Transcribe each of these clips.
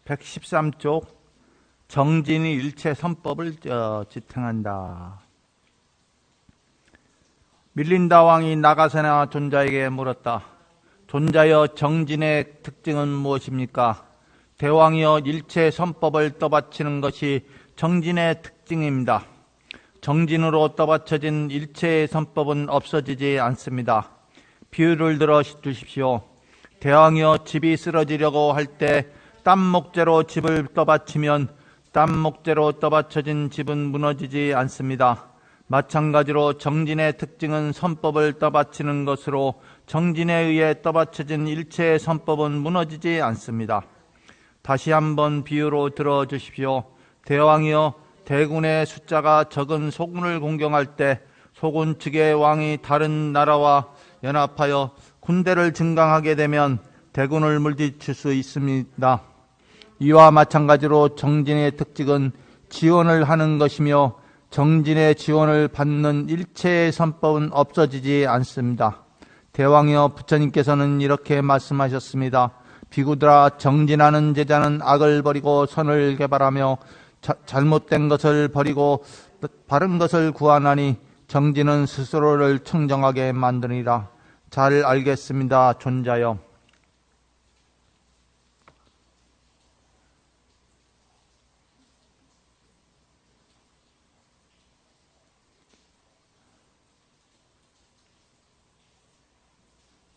113쪽 정진이 일체 선법을 지탱한다. 밀린다 왕이 나가세나 존자에게 물었다. 존자여 정진의 특징은 무엇입니까? 대왕이여 일체 선법을 떠받치는 것이 정진의 특징입니다. 정진으로 떠받쳐진 일체의 선법은 없어지지 않습니다. 비유를 들어 주십시오. 대왕이여 집이 쓰러지려고 할 때 땀목재로 집을 떠받치면 땀목재로 떠받쳐진 집은 무너지지 않습니다. 마찬가지로 정진의 특징은 선법을 떠받치는 것으로 정진에 의해 떠받쳐진 일체의 선법은 무너지지 않습니다. 다시 한번 비유로 들어주십시오. 대왕이여 대군의 숫자가 적은 소군을 공경할 때 소군 측의 왕이 다른 나라와 연합하여 군대를 증강하게 되면 대군을 물리칠 수 있습니다. 이와 마찬가지로 정진의 특징은 지원을 하는 것이며 정진의 지원을 받는 일체의 선법은 없어지지 않습니다. 대왕이여 부처님께서는 이렇게 말씀하셨습니다. 비구들아 정진하는 제자는 악을 버리고 선을 개발하며 잘못된 것을 버리고 바른 것을 구하나니 정진은 스스로를 청정하게 만드니라. 잘 알겠습니다. 존자여.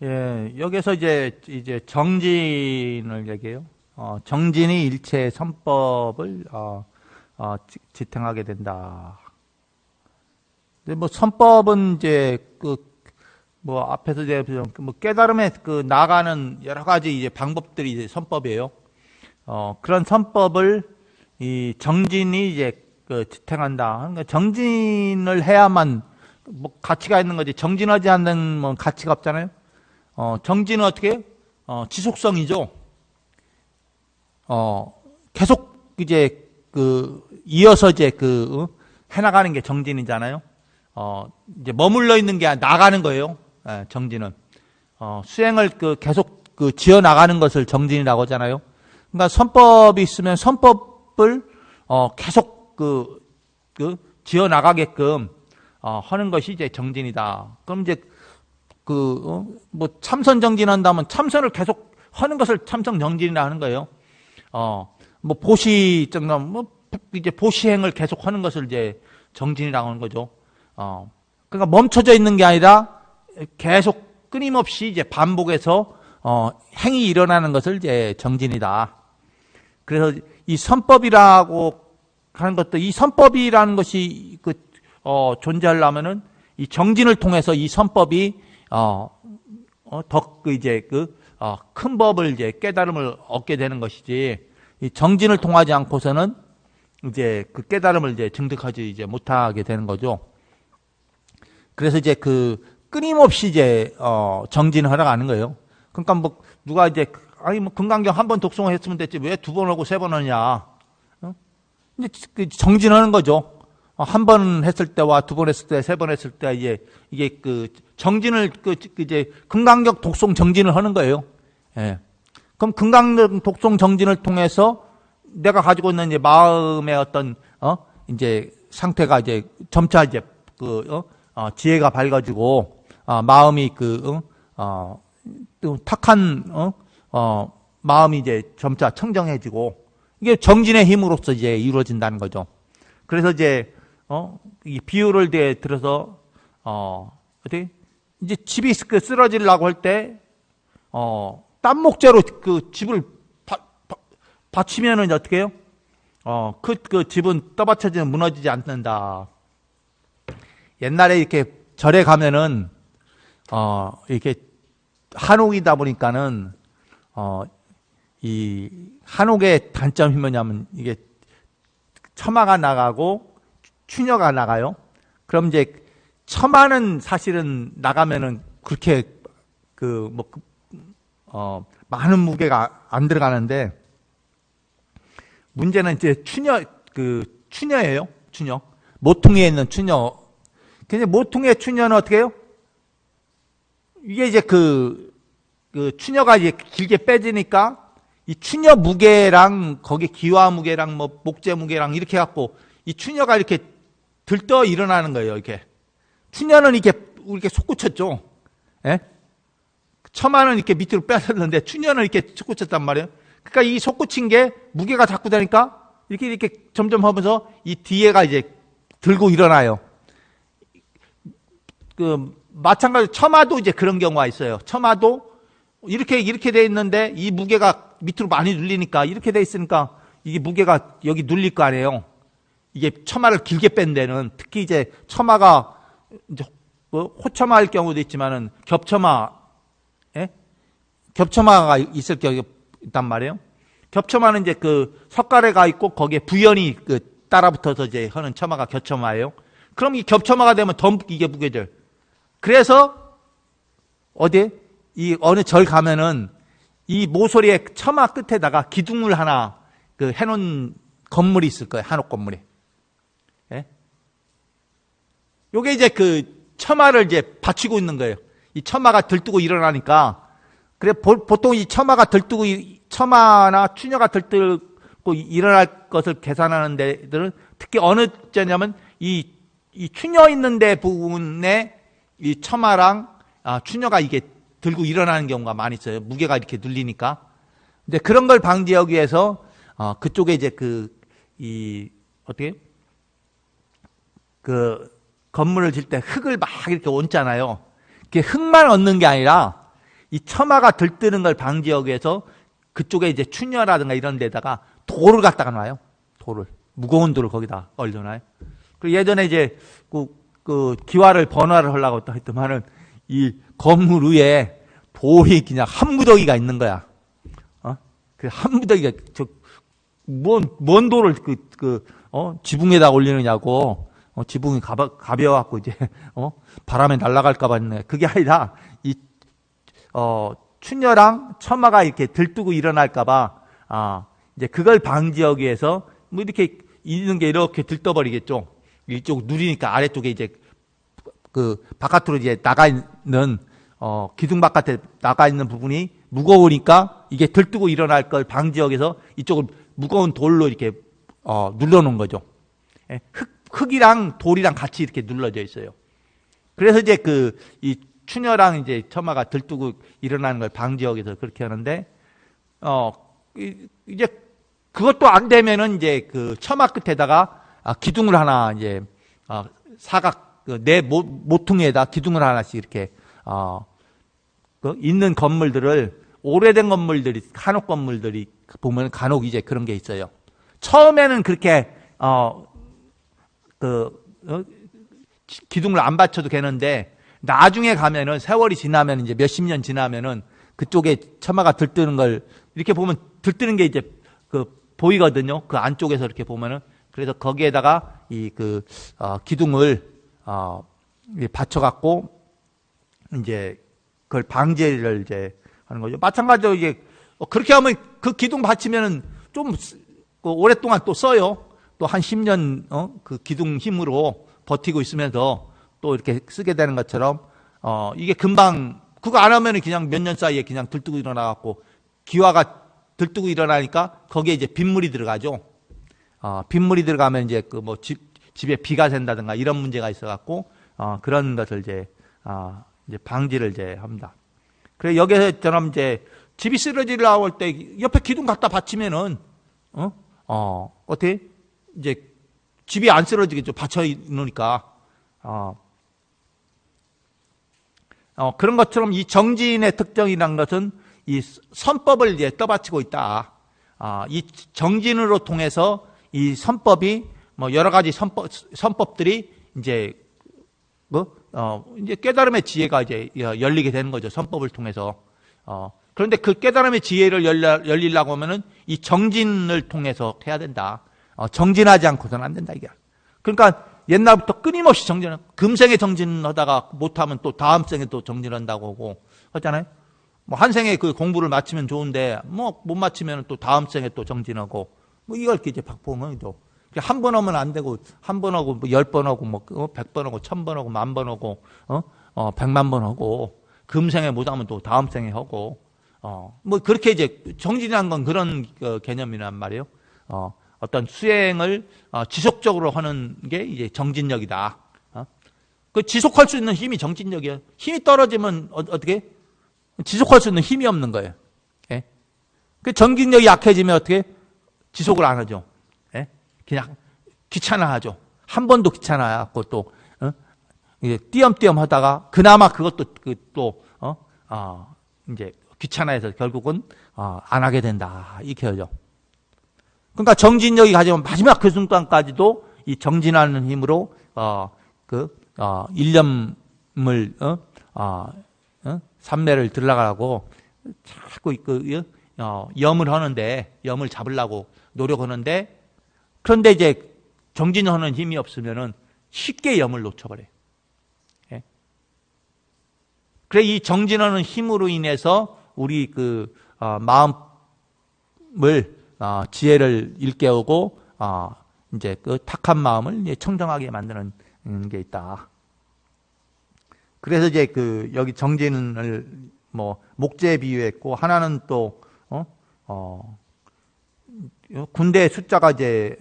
예, 여기서 이제 정진을 얘기해요. 정진이 일체 선법을 지탱하게 된다. 근데 뭐 선법은 이제 앞에서 이제 깨달음에 나가는 여러 가지 이제 방법들이 이제 선법이에요. 그런 선법을 이 정진이 이제 지탱한다. 그러니까 정진을 해야만 뭐 가치가 있는 거지. 정진하지 않는 뭐 가치가 없잖아요. 정진은 어떻게 해요? 지속성이죠. 계속 이제 이어서 이제 해나가는 게 정진이잖아요. 이제 머물러 있는 게 나가는 거예요. 정진은. 수행을 계속 지어 나가는 것을 정진이라고 하잖아요. 그러니까 선법이 있으면 선법을 계속 지어 나가게끔 하는 것이 이제 정진이다. 그럼 이제 뭐 참선 정진한다면 참선을 계속 하는 것을 참선 정진이라 하는 거예요. 뭐 보시 정도 뭐 이제 보시행을 계속 하는 것을 이제 정진이라고 하는 거죠. 그러니까 멈춰져 있는 게 아니라 계속 끊임없이 이제 반복해서 행이 일어나는 것을 이제 정진이다. 그래서 이 선법이라고 하는 것도 이 선법이라는 것이 존재하려면은 이 정진을 통해서 이 선법이 더 이제 큰 법을 이제 깨달음을 얻게 되는 것이지, 이 정진을 통하지 않고서는 이제 그 깨달음을 이제 증득하지 이제 못하게 되는 거죠. 그래서 이제 끊임없이 이제 정진을 하러 가는 거예요. 그러니까 뭐 누가 이제 뭐 금강경 한 번 독송을 했으면 됐지 왜 두 번 하고 세 번 하냐? 이제 정진하는 거죠. 한 번 했을 때와 두 번 했을 때, 세 번 했을 때 이게 정진을 이제 금강경 독송 정진을 하는 거예요. 예. 그럼 금강경 독송 정진을 통해서 내가 가지고 있는 이제 마음의 어떤 이제 상태가 이제 점차 이제 지혜가 밝아지고 마음이 탁한 마음이 이제 점차 청정해지고, 이게 정진의 힘으로써 이제 이루어진다는 거죠. 그래서 이제 이 비유를 들어서 어떻게 이제 집이 쓰러지려고 할 때 땀목재로 집을 받치면은 어떻게 해요? 그 집은 떠받쳐지면 무너지지 않는다. 옛날에 이렇게 절에 가면은 이렇게 한옥이다 보니까는 이 한옥의 단점이 뭐냐면 이게 처마가 나가고 추녀가 나가요. 그럼 이제 처마는 사실은 나가면은 그렇게 많은 무게가 안 들어가는데, 문제는 이제 추녀예요. 추녀. 모퉁이에 있는 추녀. 근데 모퉁이의 추녀는 어떻게 해요? 이게 이제 추녀가 이제 길게 빼지니까 이 추녀 무게랑 거기 기와 무게랑 뭐 목재 무게랑 이렇게 해갖고 이 추녀가 이렇게 들떠 일어나는 거예요. 이렇게 추녀는 이렇게 솟구쳤죠. 예? 처마는 이렇게 밑으로 빼놨는데 추녀는 이렇게 솟구쳤단 말이에요. 그러니까 이 솟구친 게 무게가 자꾸 되니까 이렇게 점점 하면서 이 뒤에가 이제 들고 일어나요. 마찬가지로 처마도 이제 그런 경우가 있어요. 처마도 이렇게 돼 있는데 이 무게가 밑으로 많이 눌리니까 이렇게 돼 있으니까 이게 무게가 여기 눌릴 거 아니에요. 이게 처마를 길게 뺀 데는 특히 이제 처마가 이제 호처마일 경우도 있지만은 겹처마, 예? 겹처마가 있을 경우가 있단 말이에요. 겹처마는 이제 그 석가래가 있고 거기에 부연이 따라붙어서 이제 하는 처마가 겹처마예요. 그럼 이 겹처마가 되면 더 이게 무게져요. 그래서 이 어느 절 가면은 이 모서리의 처마 끝에다가 기둥을 하나 해놓은 건물이 있을 거예요. 한옥 건물이. 예? 요게 이제 처마를 이제 받치고 있는 거예요. 이 처마가 들뜨고 일어나니까. 그래, 보통 이 처마나 추녀가 들뜨고 일어날 것을 계산하는 데들은 특히 어느 때냐면 이 추녀 있는 데 부분에 이 처마랑 추녀가 이게 들고 일어나는 경우가 많이 있어요. 무게가 이렇게 눌리니까. 근데 그런 걸 방지하기 위해서 그쪽에 이제 건물을 질 때 흙을 막 이렇게 얹잖아요. 그게 흙만 얹는 게 아니라 이 처마가 들뜨는 걸 방지하기 위해서 그쪽에 이제 추녀라든가 이런 데다가 돌을 갖다가 놔요. 무거운 돌을 거기다 얼려놔요. 그리고 예전에 이제 기와를 번화를 하려고 했더만은 이 건물 위에 돌이 그냥 한 무더기가 있는 거야. 그 한 무더기가 뭔 돌을 지붕에다 올리느냐고. 지붕이 가벼워갖고 이제 바람에 날아갈까봐 했네. 그게 아니라 이 추녀랑 처마가 이렇게 들뜨고 일어날까봐 이제 그걸 방지하기 위해서 뭐 이렇게 있는 게 이렇게 들떠버리겠죠. 이쪽 누리니까 아래쪽에 이제 바깥으로 이제 나가 있는 기둥 바깥에 나가 있는 부분이 무거우니까 이게 들뜨고 일어날 걸 방지하기 위해서 이쪽을 무거운 돌로 이렇게 눌러놓은 거죠. 예, 흙이랑 돌이랑 같이 이렇게 눌러져 있어요. 그래서 이제 이 추녀랑 이제 처마가 들뜨고 일어나는 걸 방지하기 위해서 그렇게 하는데, 이제 그것도 안 되면은 이제 처마 끝에다가 기둥을 하나 이제 사각 내 모퉁이에다 기둥을 하나씩 이렇게 있는 건물들을 오래된 건물들이 한옥 건물들이 보면 간혹 이제 그런 게 있어요. 처음에는 그렇게 기둥을 안 받쳐도 되는데 나중에 가면은 세월이 지나면 이제 몇십 년 지나면은 그쪽에 처마가 들뜨는 걸 이렇게 보면 들뜨는 게 이제 보이거든요. 그 안쪽에서 이렇게 보면은 그래서 거기에다가 기둥을 받쳐갖고 이제 그걸 방제를 이제 하는 거죠. 마찬가지로 이제 그렇게 하면 그 기둥 받치면은 좀 오랫동안 또 써요. 또 한 10년 그 기둥 힘으로 버티고 있으면서 또 이렇게 쓰게 되는 것처럼 이게 금방 그거 안 하면은 그냥 몇 년 사이에 그냥 들뜨고 일어나갖고 기와가 들뜨고 일어나니까 거기에 이제 빗물이 들어가죠. 빗물이 들어가면 이제 집에 비가 샌다든가 이런 문제가 있어갖고 그런 것을 이제 방지를 이제 합니다. 그래 여기서처럼 이제 집이 쓰러지려고 할 때 옆에 기둥 갖다 받치면은 어떻게 이제 집이 안 쓰러지겠죠. 받쳐 놓으니까. 그런 것처럼 이 정지인의 특징이라는 것은 이 선법을 이제 떠받치고 있다. 이 정진으로 통해서 이 선법이 뭐 여러 가지 선법들이 이제 이제 깨달음의 지혜가 이제 열리게 되는 거죠. 선법을 통해서. 그런데 그 깨달음의 지혜를 열리려고 하면은 이 정진을 통해서 해야 된다. 정진하지 않고서는 안 된다, 이게. 그러니까 옛날부터 끊임없이 정진을, 금생에 정진하다가 못하면 또 다음 생에 또 정진한다고 하고, 하잖아요? 뭐 한 생에 그 공부를 마치면 좋은데, 뭐 못 마치면 또 다음 생에 또 정진하고, 뭐 이걸 이제 박봉은죠. 한 번 하면 안 되고, 한 번 하고, 뭐 10번 하고, 뭐 100번 하고, 1000번 하고, 10,000번 하고, 100만 번 하고, 금생에 못하면 또 다음 생에 하고, 뭐 그렇게 이제 정진이란 건 그런 개념이란 말이에요. 어떤 수행을 지속적으로 하는 게 이제 정진력이다. 그 지속할 수 있는 힘이 정진력이에요. 힘이 떨어지면 어떻게? 지속할 수 있는 힘이 없는 거예요. 예? 그 정진력이 약해지면 어떻게? 지속을 안 하죠. 예? 그냥 귀찮아하죠. 한 번도 귀찮아하고 또 이제 띄엄띄엄 하다가 그나마 그것도 이제 귀찮아해서 결국은 안 하게 된다. 이렇게 하죠. 그러니까 정진력이 가지면 마지막 그 순간까지도 이 정진하는 힘으로 일념을 삼매를 들어가라고 자꾸 염을 하는데, 염을 잡으려고 노력하는데, 그런데 이제 정진하는 힘이 없으면은 쉽게 염을 놓쳐버려요. 예? 그래 이 정진하는 힘으로 인해서 우리 마음을 지혜를 일깨우고 이제 그 탁한 마음을 이제 청정하게 만드는 게 있다. 그래서 이제 여기 정진을 뭐 목재에 비유했고, 하나는 또 군대 숫자가 이제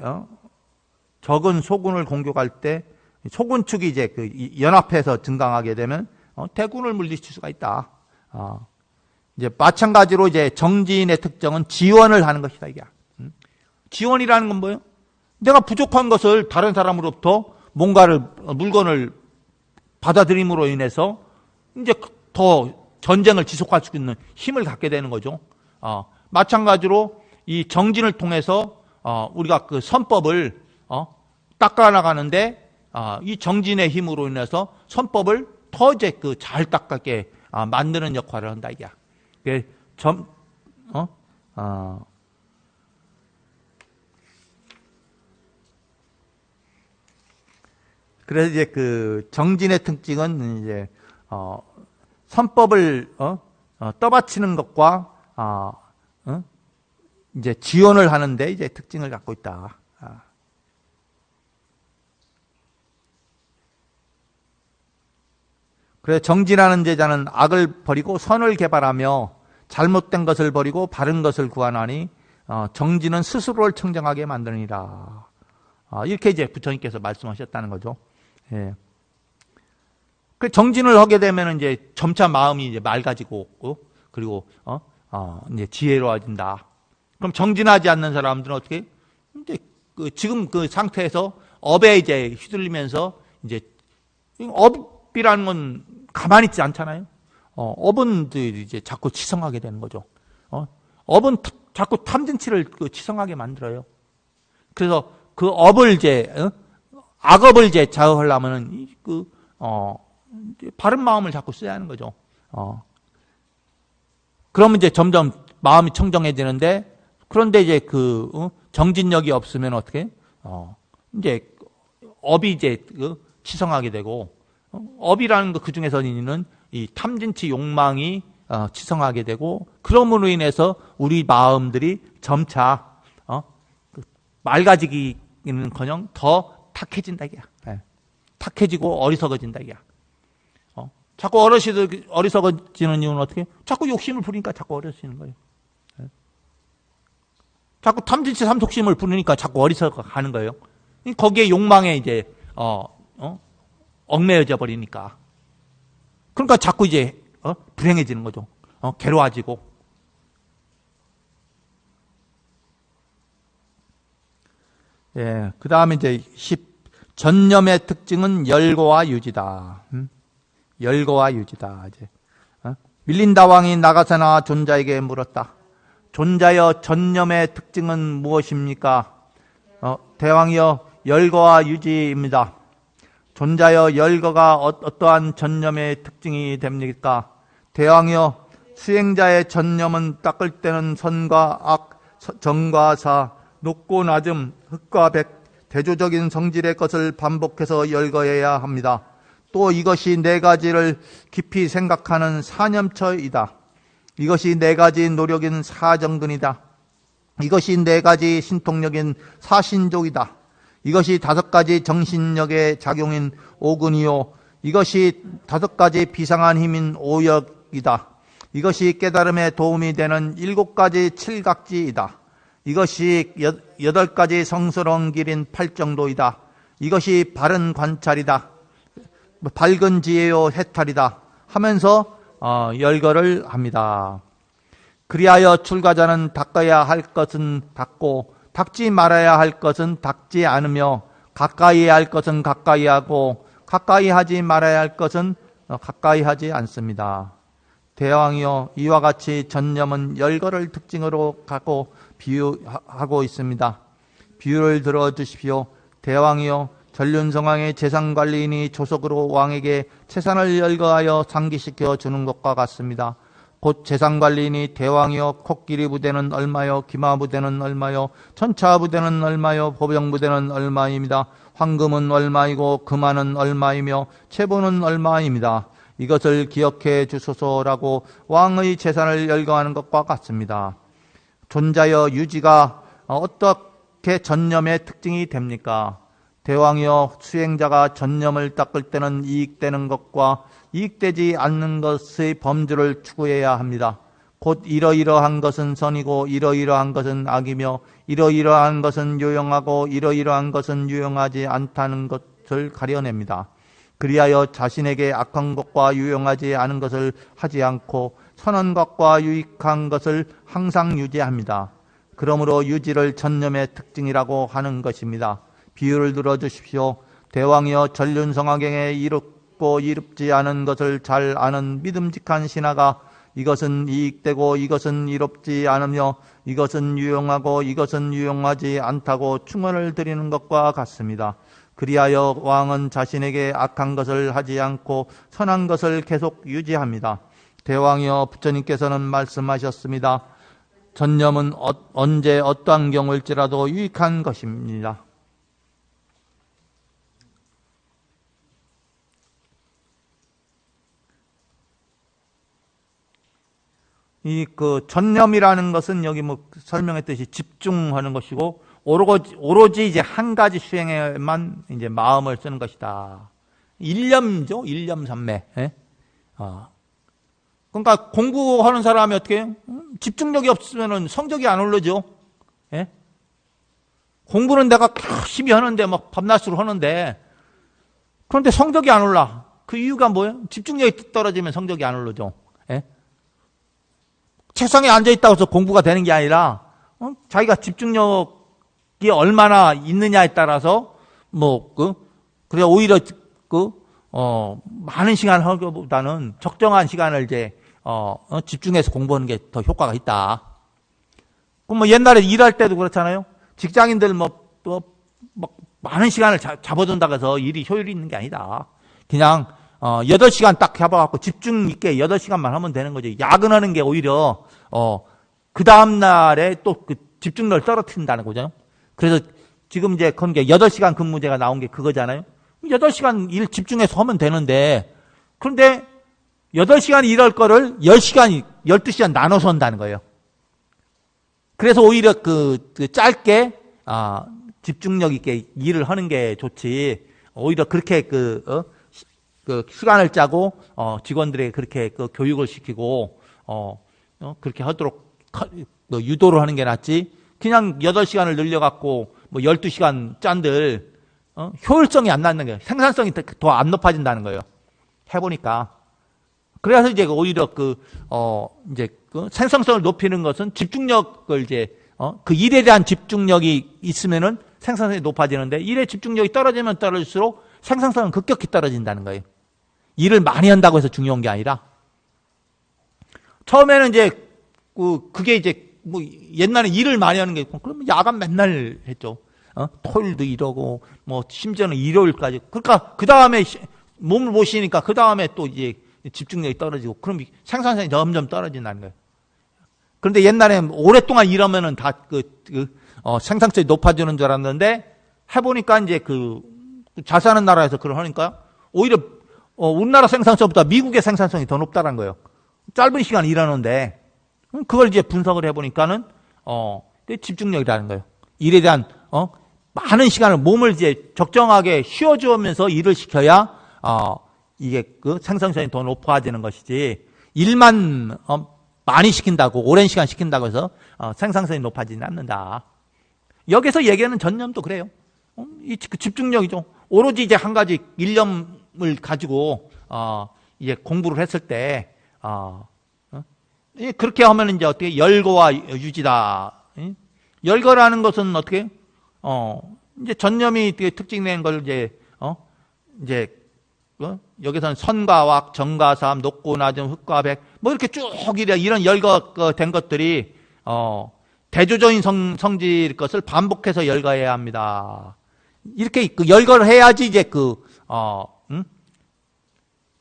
적은 소군을 공격할 때 소군축이 이제 연합해서 증강하게 되면 대군을 물리칠 수가 있다. 이제 마찬가지로 이제 정진의 특징은 지원을 하는 것이다, 이게. 지원이라는 건 뭐예요? 내가 부족한 것을 다른 사람으로부터 물건을 받아들임으로 인해서 이제 더 전쟁을 지속할 수 있는 힘을 갖게 되는 거죠. 마찬가지로 이 정진을 통해서 우리가 그 선법을 닦아나가는데 이 정진의 힘으로 인해서 선법을 더 이제 잘 닦게 만드는 역할을 한다, 이게. 그래서 이제 정진의 특징은 이제 선법을 떠받치는 것과 이제 지원을 하는데 이제 특징을 갖고 있다. 그래서 정진하는 제자는 악을 버리고 선을 개발하며 잘못된 것을 버리고 바른 것을 구하나니 정진은 스스로를 청정하게 만드니라. 이렇게 이제 부처님께서 말씀하셨다는 거죠. 예. 그 정진을 하게 되면 이제 점차 마음이 이제 맑아지고 그리고 이제 지혜로워진다. 그럼 정진하지 않는 사람들은 어떻게? 이제 지금 그 상태에서 업에 이제 휘둘리면서 이제 업이라는 건 가만히 있지 않잖아요. 업은 이제 자꾸 치성하게 되는 거죠. 업은 자꾸 탐진치를 치성하게 만들어요. 그래서 그 업을 이제 악업을 이제 자극하려면은 바른 마음을 자꾸 써야 하는 거죠. 그러면 이제 점점 마음이 청정해지는데, 그런데 이제 정진력이 없으면 어떻게? 이제 업이 이제 치성하게 되고, 업이라는 거 그 중에서는 이 탐진치 욕망이 치성하게 되고, 그럼으로 인해서 우리 마음들이 점차 맑아지기는커녕 더 탁해진다, 이게. 네. 탁해지고 어리석어진다, 이게. 자꾸 어리석어지는 이유는 어떻게? 자꾸 욕심을 부리니까 자꾸 어리석어지는 거예요. 네. 자꾸 탐진치 삼속심을 부리니까 자꾸 어리석어가는 거예요. 거기에 욕망에 이제 얽매여져 버리니까. 그러니까 자꾸 이제 불행해지는 거죠. 괴로워지고. 예, 그 다음에 이제 10. 전념의 특징은 열거와 유지다. 열거와 유지다. 이제 밀린다 왕이 나가사나 존자에게 물었다. 존자여, 전념의 특징은 무엇입니까? 대왕이여, 열거와 유지입니다. 존자여, 열거가 어떠한 전념의 특징이 됩니까? 대왕이여, 수행자의 전념은 닦을 때는 선과 악, 정과 사, 높고 낮음, 흑과 백, 대조적인 성질의 것을 반복해서 열거해야 합니다. 또 이것이 네 가지를 깊이 생각하는 사념처이다. 이것이 네 가지 노력인 사정근이다. 이것이 네 가지 신통력인 사신족이다. 이것이 다섯 가지 정신력의 작용인 오근이요. 이것이 다섯 가지 비상한 힘인 오역이다. 이것이 깨달음에 도움이 되는 7가지 칠각지이다. 이것이 8가지 성스러운 길인 팔정도이다. 이것이 바른 관찰이다. 밝은 지혜요 해탈이다 하면서 열거를 합니다. 그리하여 출가자는 닦아야 할 것은 닦고 닦지 말아야 할 것은 닦지 않으며 가까이 할 것은 가까이 하고 가까이 하지 말아야 할 것은 가까이 하지 않습니다. 대왕이여, 이와 같이 전념은 열거를 특징으로 갖고 비유하고 있습니다. 비유를 들어주십시오. 대왕이여, 전륜성왕의 재산관리인이 조석으로 왕에게 재산을 열거하여 상기시켜 주는 것과 같습니다. 곧 재산관리인이 대왕이여, 코끼리 부대는 얼마요, 기마 부대는 얼마요, 전차 부대는 얼마요, 보병 부대는 얼마입니다. 황금은 얼마이고 금화는 얼마이며 채보는 얼마입니다. 이것을 기억해 주소서라고 왕의 재산을 열거하는 것과 같습니다. 존자여, 유지가 어떻게 전념의 특징이 됩니까? 대왕이여, 수행자가 전념을 닦을 때는 이익되는 것과 이익되지 않는 것의 범주를 추구해야 합니다. 곧 이러이러한 것은 선이고 이러이러한 것은 악이며 이러이러한 것은 유용하고 이러이러한 것은 유용하지 않다는 것을 가려냅니다. 그리하여 자신에게 악한 것과 유용하지 않은 것을 하지 않고 선한 것과 유익한 것을 항상 유지합니다. 그러므로 유지를 전념의 특징이라고 하는 것입니다. 비유를 들어주십시오. 대왕이여, 전륜성왕경에 이롭고 이롭지 않은 것을 잘 아는 믿음직한 신하가 이것은 이익되고 이것은 이롭지 않으며 이것은 유용하고 이것은 유용하지 않다고 충언을 드리는 것과 같습니다. 그리하여 왕은 자신에게 악한 것을 하지 않고 선한 것을 계속 유지합니다. 대왕이여, 부처님께서는 말씀하셨습니다. 전념은 언제 어떠한 경우일지라도 유익한 것입니다. 전념이라는 것은 여기 설명했듯이 집중하는 것이고, 오로지 이제 한 가지 수행에만 이제 마음을 쓰는 것이다. 일념이죠. 일념삼매. 예? 그러니까 공부하는 사람이 어떻게 해요? 집중력이 없으면 성적이 안 오르죠. 예? 공부는 내가 열심히 하는데 막 밤낮으로 하는데, 그런데 성적이 안 올라. 그 이유가 뭐예요? 집중력이 떨어지면 성적이 안 오르죠. 예? 책상에 앉아있다고 해서 공부가 되는 게 아니라, 자기가 집중력이 얼마나 있느냐에 따라서, 그래, 오히려, 많은 시간을 하기보다는 적정한 시간을 이제, 집중해서 공부하는 게 더 효과가 있다. 그럼 옛날에 일할 때도 그렇잖아요. 직장인들 많은 시간을 잡아둔다고 해서 일이 효율이 있는 게 아니다. 그냥, 8시간 딱 잡아갖고 집중 있게 8시간만 하면 되는 거죠. 야근하는 게 오히려, 그 다음날에 또 그 집중력을 떨어뜨린다는 거죠. 그래서 지금 이제 그런 게 8시간 근무제가 나온 게 그거잖아요. 8시간 일 집중해서 하면 되는데, 그런데 8시간 일할 거를 10시간, 12시간 나눠서 한다는 거예요. 그래서 오히려 짧게, 집중력 있게 일을 하는 게 좋지. 오히려 그렇게 시간을 짜고, 직원들에게 그렇게 교육을 시키고, 그렇게 하도록 유도를 하는 게 낫지. 그냥 8시간을 늘려갖고, 12시간 짠들, 효율성이 안 낮는 거예요. 생산성이 더 안 높아진다는 거예요. 해보니까. 그래서 이제 오히려 생산성을 높이는 것은 집중력을 그 일에 대한 집중력이 있으면은 생산성이 높아지는데, 일에 집중력이 떨어지면 떨어질수록 생산성은 급격히 떨어진다는 거예요. 일을 많이 한다고 해서 중요한 게 아니라, 처음에는 이제 그게 이제 옛날에 일을 많이 하는 게 있고, 그러면 야간 맨날 했죠. 토요일도 이러고 심지어는 일요일까지. 그러니까 그 다음에 몸을 못 쉬니까 그 다음에 또 이제 집중력이 떨어지고, 그럼 생산성이 점점 떨어진다는 거예요. 그런데 옛날에 오랫동안 일하면은 다 생산성이 높아지는 줄 알았는데, 해보니까 이제 잘 사는 나라에서 그걸 하니까 오히려 우리나라 생산성보다 미국의 생산성이 더 높다는 거예요. 짧은 시간 일하는데, 그걸 이제 분석을 해보니까는 집중력이라는 거예요. 일에 대한 많은 시간을 몸을 이제 적정하게 쉬어주면서 일을 시켜야 이게 생산성이 더 높아지는 것이지, 일만 많이 시킨다고, 오랜 시간 시킨다고 해서 생산성이 높아지지 않는다. 여기서 얘기하는 전념도 그래요. 이 집중력이죠. 오로지 이제 한 가지 일념을 가지고 이제 공부를 했을 때 그렇게 하면 이제 어떻게 열거와 유지다. 열거라는 것은 어떻게 이제 전념이 특징된 걸 이제 여기서는 선과 왁, 정과 삼, 녹고 낮음, 흑과 백 뭐 이렇게 쭉 이런 열거된 것들이 대조적인 성질 것을 반복해서 열거해야 합니다. 이렇게 열거를 해야지 이제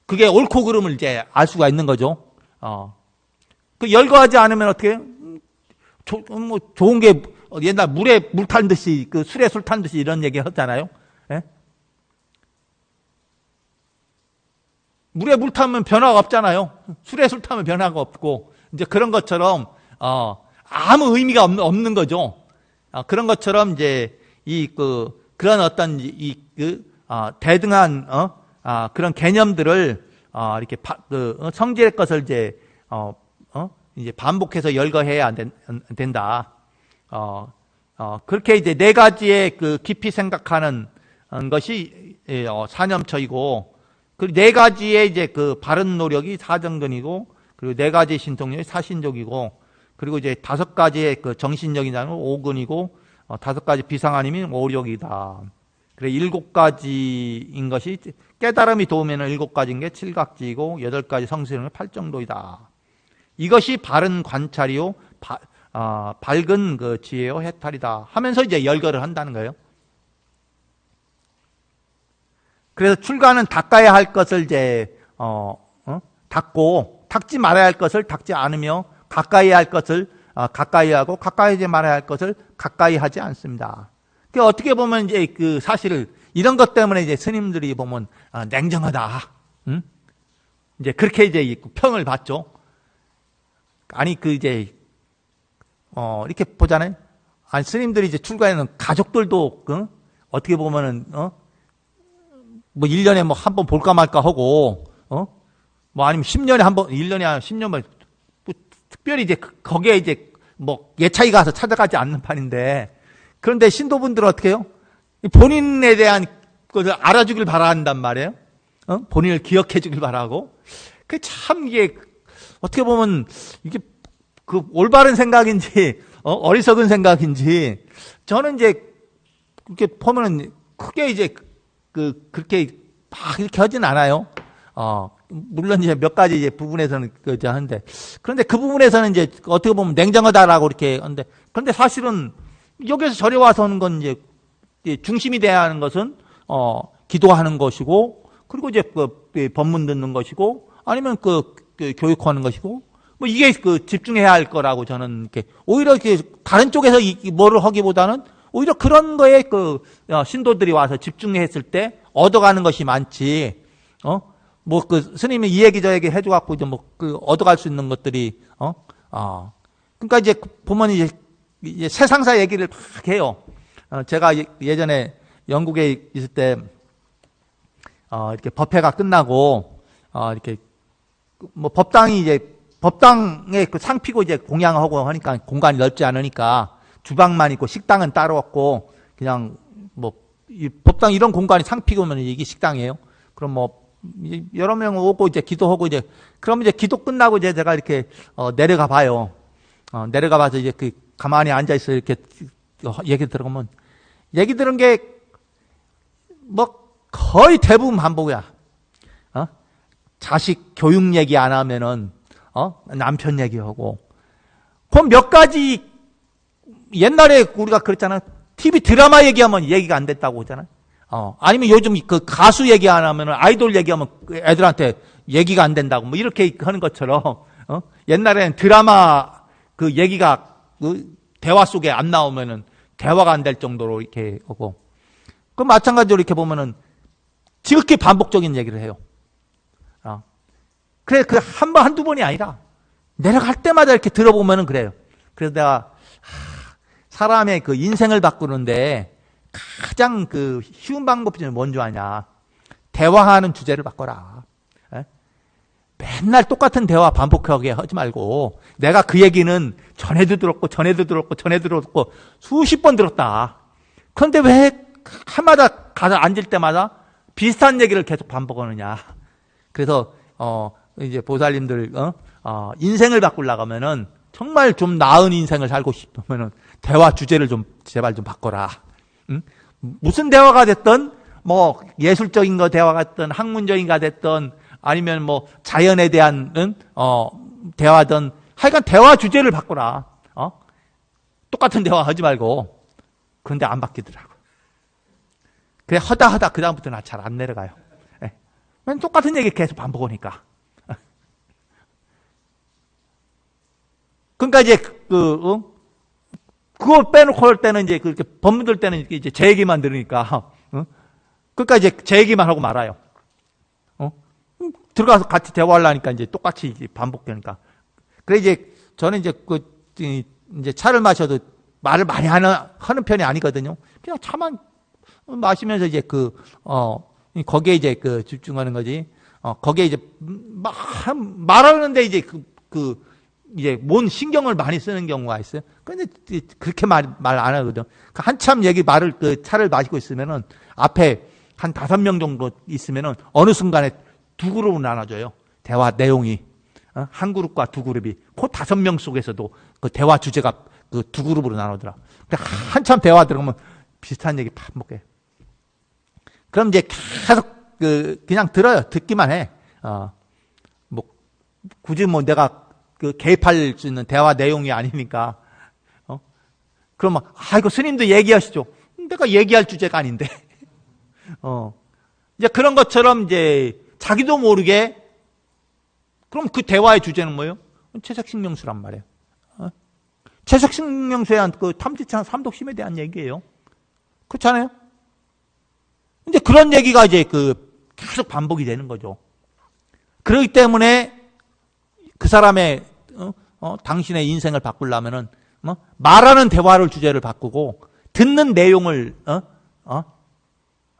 그게 옳고 그름을 이제 알 수가 있는 거죠. 그 열거하지 않으면 어떻게 뭐 좋은 게 옛날 물에 물 탄 듯이 술에 술 탄 듯이 이런 얘기 하잖아요. 예? 물에 물 타면 변화가 없잖아요. 술에 술 타면 변화가 없고 이제 그런 것처럼 아무 의미가 없는 거죠. 그런 것처럼 이제 그런 어떤 대등한 그런 개념들을 이렇게 성질의 것을 이제 반복해서 열거해야 된다. 그렇게 이제 네 가지의 깊이 생각하는 것이 사념처이고, 그 네 가지의 이제 바른 노력이 사정근이고, 그리고 네 가지의 신통력이 사신족이고, 그리고 이제 다섯 가지의 정신력이라는 오근이고, 다섯 가지 비상아님이 오력이다. 그래 일곱 가지인 것이 깨달음이 도우면 일곱 가지인 게 칠각지이고, 여덟 가지 성실은 팔정도이다. 이것이 바른 관찰이요, 밝은 지혜요, 해탈이다. 하면서 이제 열거를 한다는 거예요. 그래서 출가는 닦아야 할 것을 이제 닦고, 닦지 말아야 할 것을 닦지 않으며, 가까이 할 것을 가까이 하고, 가까이 하지 말아야 할 것을 가까이 하지 않습니다. 그 어떻게 보면 이제 사실을 이런 것 때문에 이제 스님들이 보면 냉정하다, 이제 그렇게 이제 평을 받죠. 아니 이제 이렇게 보잖아요. 아니 스님들이 이제 출가에는 가족들도 어떻게 보면은 뭐 1년에 뭐 한 번 볼까 말까 하고 뭐 아니면 10년에 한 번, 1년에 한 10년만 뭐 특별히 이제 거기에 이제 뭐 예차이 가서 찾아가지 않는 판인데, 그런데 신도분들은 어떻게 해요? 본인에 대한 것을 알아주길 바란단 말이에요. 본인을 기억해 주길 바라고. 그 참 이게 어떻게 보면 이게 올바른 생각인지 어리석은 생각인지, 저는 이제 그렇게 보면은 크게 이제 그렇게 막 이렇게 하진 않아요. 물론 이제 몇 가지 이제 부분에서는 하는데, 그런데 그 부분에서는 이제 어떻게 보면 냉정하다라고 이렇게 하는데, 그런데 사실은 여기서 절에 와서 하는 건 이제 중심이 돼야 하는 것은 기도하는 것이고, 그리고 이제 법문 듣는 것이고, 아니면 교육하는 것이고, 뭐 이게 집중해야 할 거라고 저는 이렇게 오히려 이렇게 다른 쪽에서 뭐를 하기보다는 오히려 그런 거에 신도들이 와서 집중했을 때 얻어가는 것이 많지. 뭐 스님이 이 얘기 저 얘기 해줘갖고 이제 뭐 얻어갈 수 있는 것들이 그러니까 이제 보면 이제 세상사 얘기를 막 해요. 제가 예전에 영국에 있을 때 이렇게 법회가 끝나고 이렇게 뭐 법당에 상 피고 이제 공양하고 하니까 공간이 넓지 않으니까 주방만 있고 식당은 따로 없고, 그냥 뭐 이 법당 이런 공간이 상 피고 오면 이게 식당이에요. 그럼 뭐 여러 명 오고 이제 기도하고 이제 그럼 이제 기도 끝나고 이제 제가 이렇게 내려가 봐요. 내려가 봐서 이제 가만히 앉아 있어 이렇게 얘기 들어보면 얘기 들은 게 뭐 거의 대부분 반복이야. 자식 교육 얘기 안 하면은 남편 얘기하고, 그럼 몇 가지 옛날에 우리가 그랬잖아. TV 드라마 얘기하면 얘기가 안 됐다고 하잖아. 아니면 요즘 가수 얘기 안 하면 아이돌 얘기하면 애들한테 얘기가 안 된다고 뭐 이렇게 하는 것처럼 옛날에는 드라마 얘기가 대화 속에 안 나오면은 대화가 안 될 정도로 이렇게 하고, 그 마찬가지로 이렇게 보면은 지극히 반복적인 얘기를 해요. 그래, 한 번, 한두 번이 아니라 내려갈 때마다 이렇게 들어보면은 그래요. 그래서 내가 사람의 인생을 바꾸는데 가장 쉬운 방법 중에 뭔지 아냐? 대화하는 주제를 바꿔라. 맨날 똑같은 대화 반복하게 하지 말고, 내가 그 얘기는 전에도 들었고 수십 번 들었다. 그런데 왜 해마다 가서 앉을 때마다 비슷한 얘기를 계속 반복하느냐. 그래서 이제 보살님들 인생을 바꾸려고 하면은, 정말 좀 나은 인생을 살고 싶으면은 대화 주제를 좀 제발 좀 바꿔라. 응? 무슨 대화가 됐든, 뭐 예술적인 거 대화가 됐든, 학문적인 거 됐든, 아니면 뭐 자연에 대한 대화든, 하여간 대화 주제를 바꿔라. 똑같은 대화 하지 말고. 그런데 안 바뀌더라고. 그래 하다 그 다음부터 나 잘 안 내려가요. 예. 맨 똑같은 얘기 계속 반복하니까. 그러니까 이제 그걸 빼놓고 할 때는 이제 그렇게 법문 들 때는 이제 제 얘기만 들으니까, 그러니까 이제 제 얘기만 하고 말아요. 들어가서 같이 대화하려니까 이제 똑같이 이제 반복되니까. 그래 이제 저는 이제 이제 차를 마셔도 말을 많이 하는 편이 아니거든요. 그냥 차만 마시면서 이제 거기에 이제 집중하는 거지. 거기에 이제 말하는데 이제 이제 뭔 신경을 많이 쓰는 경우가 있어요. 근데 그렇게 말 안 하거든. 한참 말을 차를 마시고 있으면은 앞에 한 5명 정도 있으면은 어느 순간에 두 그룹으로 나눠져요. 대화 내용이. 한 그룹과 두 그룹이. 그 5명 속에서도 그 대화 주제가 그 두 그룹으로 나누더라. 한참 대화 들어가면 비슷한 얘기 반복해. 그럼 이제 계속 그냥 들어요. 듣기만 해. 뭐 굳이 뭐 내가 개입할 수 있는 대화 내용이 아니니까. 그러면 이거 스님도 얘기하시죠. 내가 얘기할 주제가 아닌데. 이제 그런 것처럼 이제 자기도 모르게, 그럼 그 대화의 주제는 뭐예요? 채색신명수란 말이에요. 채색신명수에 대한 탐지창 삼독심에 대한 얘기예요. 그렇잖아요? 이제 그런 얘기가 이제 계속 반복이 되는 거죠. 그렇기 때문에 그 사람의 당신의 인생을 바꾸려면은 말하는 대화를 주제를 바꾸고 듣는 내용을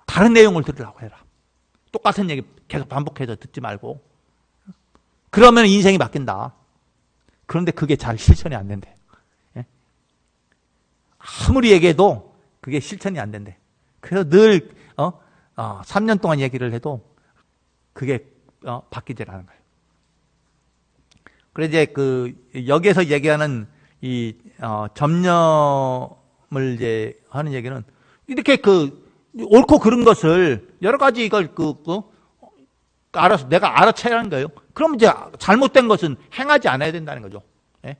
다른 내용을 들으려고 해라. 똑같은 얘기 계속 반복해서 듣지 말고. 그러면 인생이 바뀐다. 그런데 그게 잘 실천이 안 된대. 예? 아무리 얘기해도 그게 실천이 안 된대. 그래서 늘 3년 동안 얘기를 해도 그게 바뀌질 않은 거예요. 그래서 이제 여기에서 얘기하는 이 점념을 이제 하는 얘기는, 이렇게 옳고 그른 것을 여러 가지 이걸 알아서 내가 알아채야 하는 거예요. 그럼 이제 잘못된 것은 행하지 않아야 된다는 거죠. 예?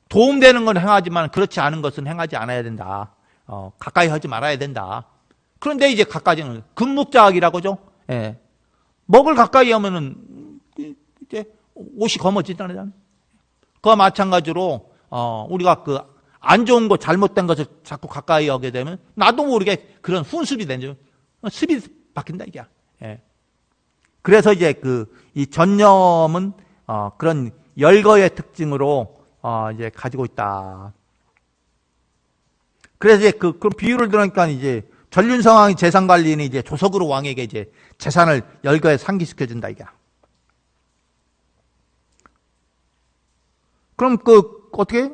도움되는 건 행하지만 그렇지 않은 것은 행하지 않아야 된다. 가까이 하지 말아야 된다. 그런데 이제 가까이는 금묵자학이라고 하죠. 예. 먹을 가까이 하면은 이제 옷이 검어지잖아요. 그와 마찬가지로 우리가 안 좋은 것, 잘못된 것을 자꾸 가까이 하게 되면 나도 모르게 그런 훈습이 되죠. 습이 바뀐다 이게. 예. 그래서 이제 이 전념은 그런 열거의 특징으로 이제 가지고 있다. 그래서 이제 그런 비유를 들으니까 이제 전륜성왕이 재산관리인이 이제 조석으로 왕에게 이제 재산을 열거에 상기시켜 준다 이게. 그럼 어떻게?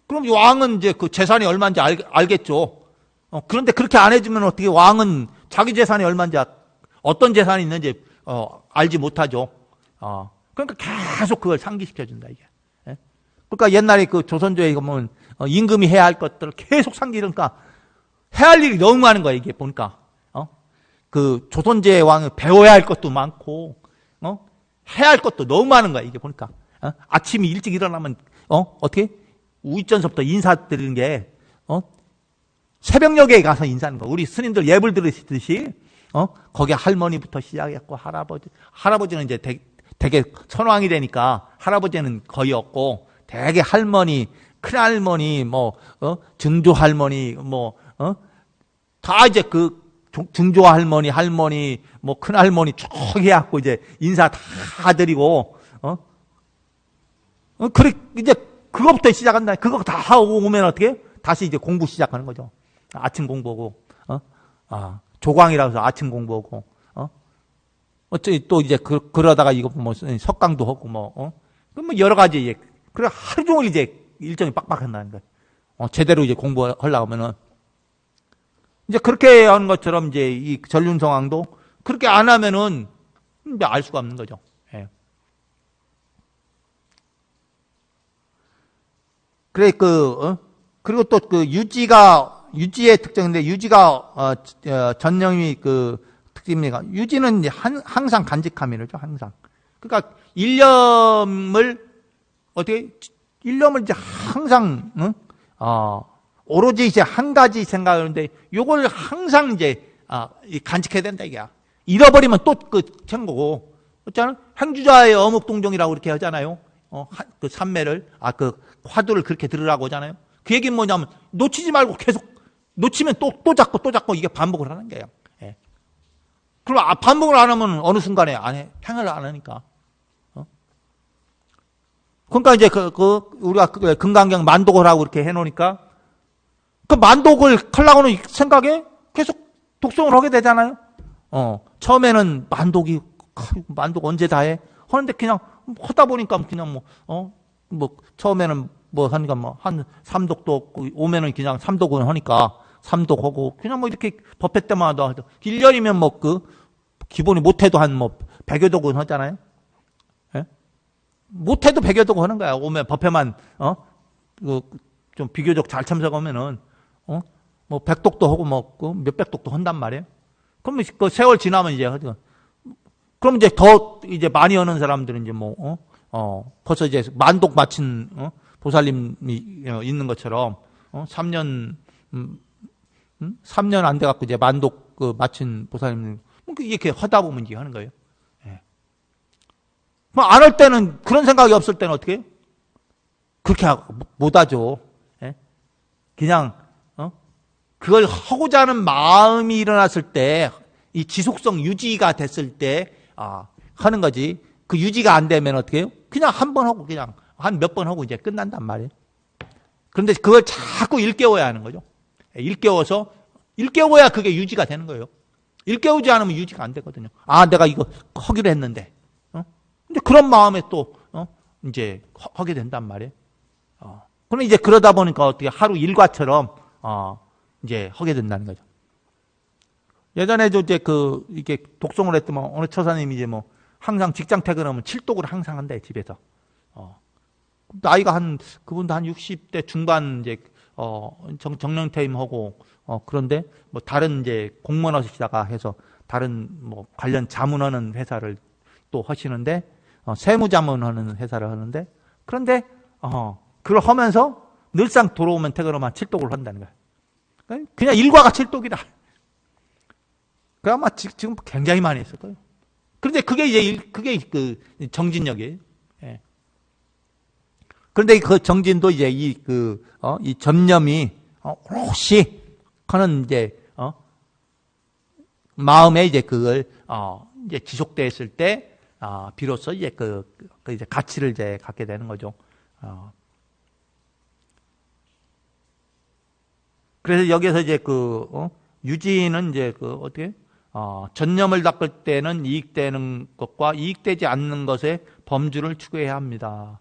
그럼 왕은 이제 재산이 얼마인지 알겠죠. 그런데 그렇게 안 해주면 어떻게 왕은 자기 재산이 얼마인지, 어떤 재산이 있는지 알지 못하죠. 그러니까 계속 그걸 상기시켜준다 이게. 예? 그러니까 옛날에 조선조에 보면 임금이 해야 할 것들을 계속 상기하니까 해야 할 일이 너무 많은 거야 이게 보니까. 조선제 왕은 배워야 할 것도 많고, 해야 할 것도 너무 많은 거야 이게 보니까. 아침에 일찍 일어나면 어떻게? 우익전서부터 인사드리는 게 새벽녘에 가서 인사하는 거. 우리 스님들 예불 들으시듯이 거기 할머니부터 시작했고, 할아버지는 이제 되게 선왕이 되니까 할아버지는 거의 없고, 되게 할머니, 큰할머니, 증조 할머니, 다 이제 증조 할머니, 큰할머니 쭉 해갖고 이제 인사 다 드리고, 그래, 이제 그거부터 시작한다. 그거 다 하고 오면 어떻게? 다시 이제 공부 시작하는 거죠. 아침 공부하고, 조광이라고 해서 아침 공부하고, 어쩌 또 이제 그러다가 이거 뭐 석강도 하고 뭐 여러 가지 이제 그래 하루 종일 이제 일정이 빡빡한다는 거예요. 제대로 이제 공부하려고 하면은 이제 그렇게 하는 것처럼 이제 이 전륜성황도 그렇게 안 하면은 이제 알 수가 없는 거죠. 예. 그래 그리고 또 그 유지의 특징인데 유지가 전념이 그 특징입니다. 유지는 이제 항상 간직함이죠. 항상. 그러니까 일념을 이제 항상 오로지 이제 한 가지 생각을 하는데 요걸 항상 이제 간직해야 된다 이게야. 잃어버리면 또 거고. 어쩌면 행주자의 어묵동정이라고 이렇게 하잖아요. 그 산매를 그 화두를 그렇게 들으라고 하잖아요. 그 얘기는 뭐냐면 놓치지 말고 계속 놓치면 또 잡고 이게 반복을 하는 거예요. 예. 그럼 반복을 안 하면 어느 순간에 행을 안 하니까. 그러니까 이제 우리가 금강경 만독을 하고 이렇게 해놓으니까 그 만독을 하려고는 생각에 계속 독송을 하게 되잖아요. 처음에는 만독 언제 다 해? 하는데 그냥 하다 보니까 그냥 처음에는 하니까 한 3독도 오면은 그냥 3독은 하니까 3독하고 그냥 이렇게 법회 때마다 1년이면 기본이 못해도 한 100여 독은 하잖아요. 예? 못해도 100여 독은 하는 거야. 오면 법회만 좀 비교적 잘 참석하면은 100독도 하고 몇백 독도 한단 말이에요. 그럼 그 세월 지나면 이제 그럼 이제 더 이제 많이 하는 사람들은 이제 벌써 이제 만독 마친 보살님이 있는 것처럼 3년 안 돼 갖고 이제 만독 마친 보살님 이렇게 하다 보면 이제 하는 거예요. 예. 안 할 때는 그런 생각이 없을 때는 어떻게 해요? 그렇게 못 하죠. 예? 그냥 그걸 하고자 하는 마음이 일어났을 때 이 지속성 유지가 됐을 때 하는 거지. 그 유지가 안 되면 어떻게 해요? 그냥 한 번 하고 그냥 한 몇 번 하고 이제 끝난단 말이에요. 그런데 그걸 자꾸 일깨워야 하는 거죠. 일깨워야 그게 유지가 되는 거예요. 일깨우지 않으면 유지가 안 되거든요. 내가 이거 하기로 했는데. 근데 그런 마음에 또 이제 하게 된단 말이에요. 그럼 이제 그러다 보니까 어떻게 하루 일과처럼 이제 하게 된다는 거죠. 예전에도 이제 이게 독송을 했더만 어느 처사님이 이제 항상 직장 퇴근하면 칠독을 항상 한대, 집에서. 나이가 그분도 한 60대 중반 이제, 정령퇴임하고, 그런데 다른 이제 공무원 하시다가 해서 다른 관련 자문하는 회사를 또 하시는데, 세무자문하는 회사를 하는데, 그런데, 그걸 하면서 늘상 돌아오면 퇴근하면 칠독을 한다는 거야. 그냥 일과가 칠독이다. 그 아마 지금 굉장히 많이 했을 거예요. 그런데 그게 그 정진력이에요. 예. 그런데 그 정진도 이제 이 전념이 혹시 하는 이제 마음에 이제 그걸 이제 지속됐을 때 비로소 이제 이제 가치를 이제 갖게 되는 거죠. 그래서 여기서 이제 유지는 이제 어떻게 전념을 닦을 때는 이익되는 것과 이익되지 않는 것의 범주를 추구해야 합니다.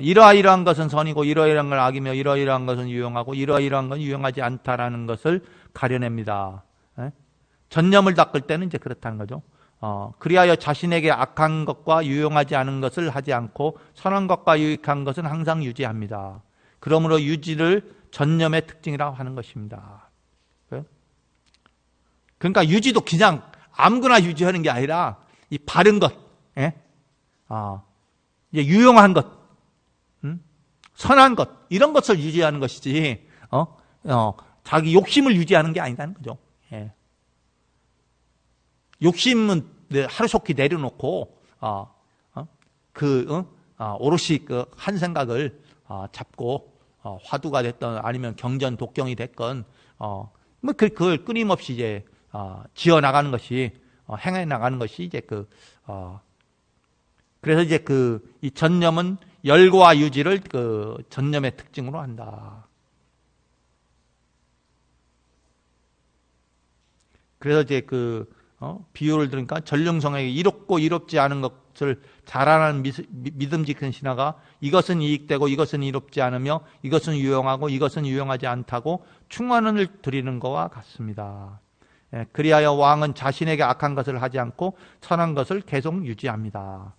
이러이러한 것은 선이고 이러이러한 건 악이며 이러이러한 것은 유용하고 이러이러한 건 유용하지 않다라는 것을 가려냅니다. 전념을 닦을 때는 이제 그렇다는 거죠. 그리하여 자신에게 악한 것과 유용하지 않은 것을 하지 않고 선한 것과 유익한 것은 항상 유지합니다. 그러므로 유지를 전념의 특징이라고 하는 것입니다. 그러니까 유지도 그냥 아무거나 유지하는 게 아니라 이 바른 것, 이제 유용한 것, 선한 것 이런 것을 유지하는 것이지, 자기 욕심을 유지하는 게 아니라는 거죠. 예. 욕심은 하루속히 내려놓고 오롯이 한 생각을 잡고 화두가 됐던 아니면 경전 독경이 됐건 그걸 끊임없이 이제 지어 나가는 것이 행해 나가는 것이 이제 그래서 이제 이 전념은 열과 유지를 전념의 특징으로 한다. 그래서 이제 비유를 들으니까 전령성에게 이롭고 이롭지 않은 것을 자라나는 믿음직한 신하가 이것은 이익되고 이것은 이롭지 않으며 이것은 유용하고 이것은 유용하지 않다고 충언을 드리는 것과 같습니다. 그리하여 왕은 자신에게 악한 것을 하지 않고 선한 것을 계속 유지합니다.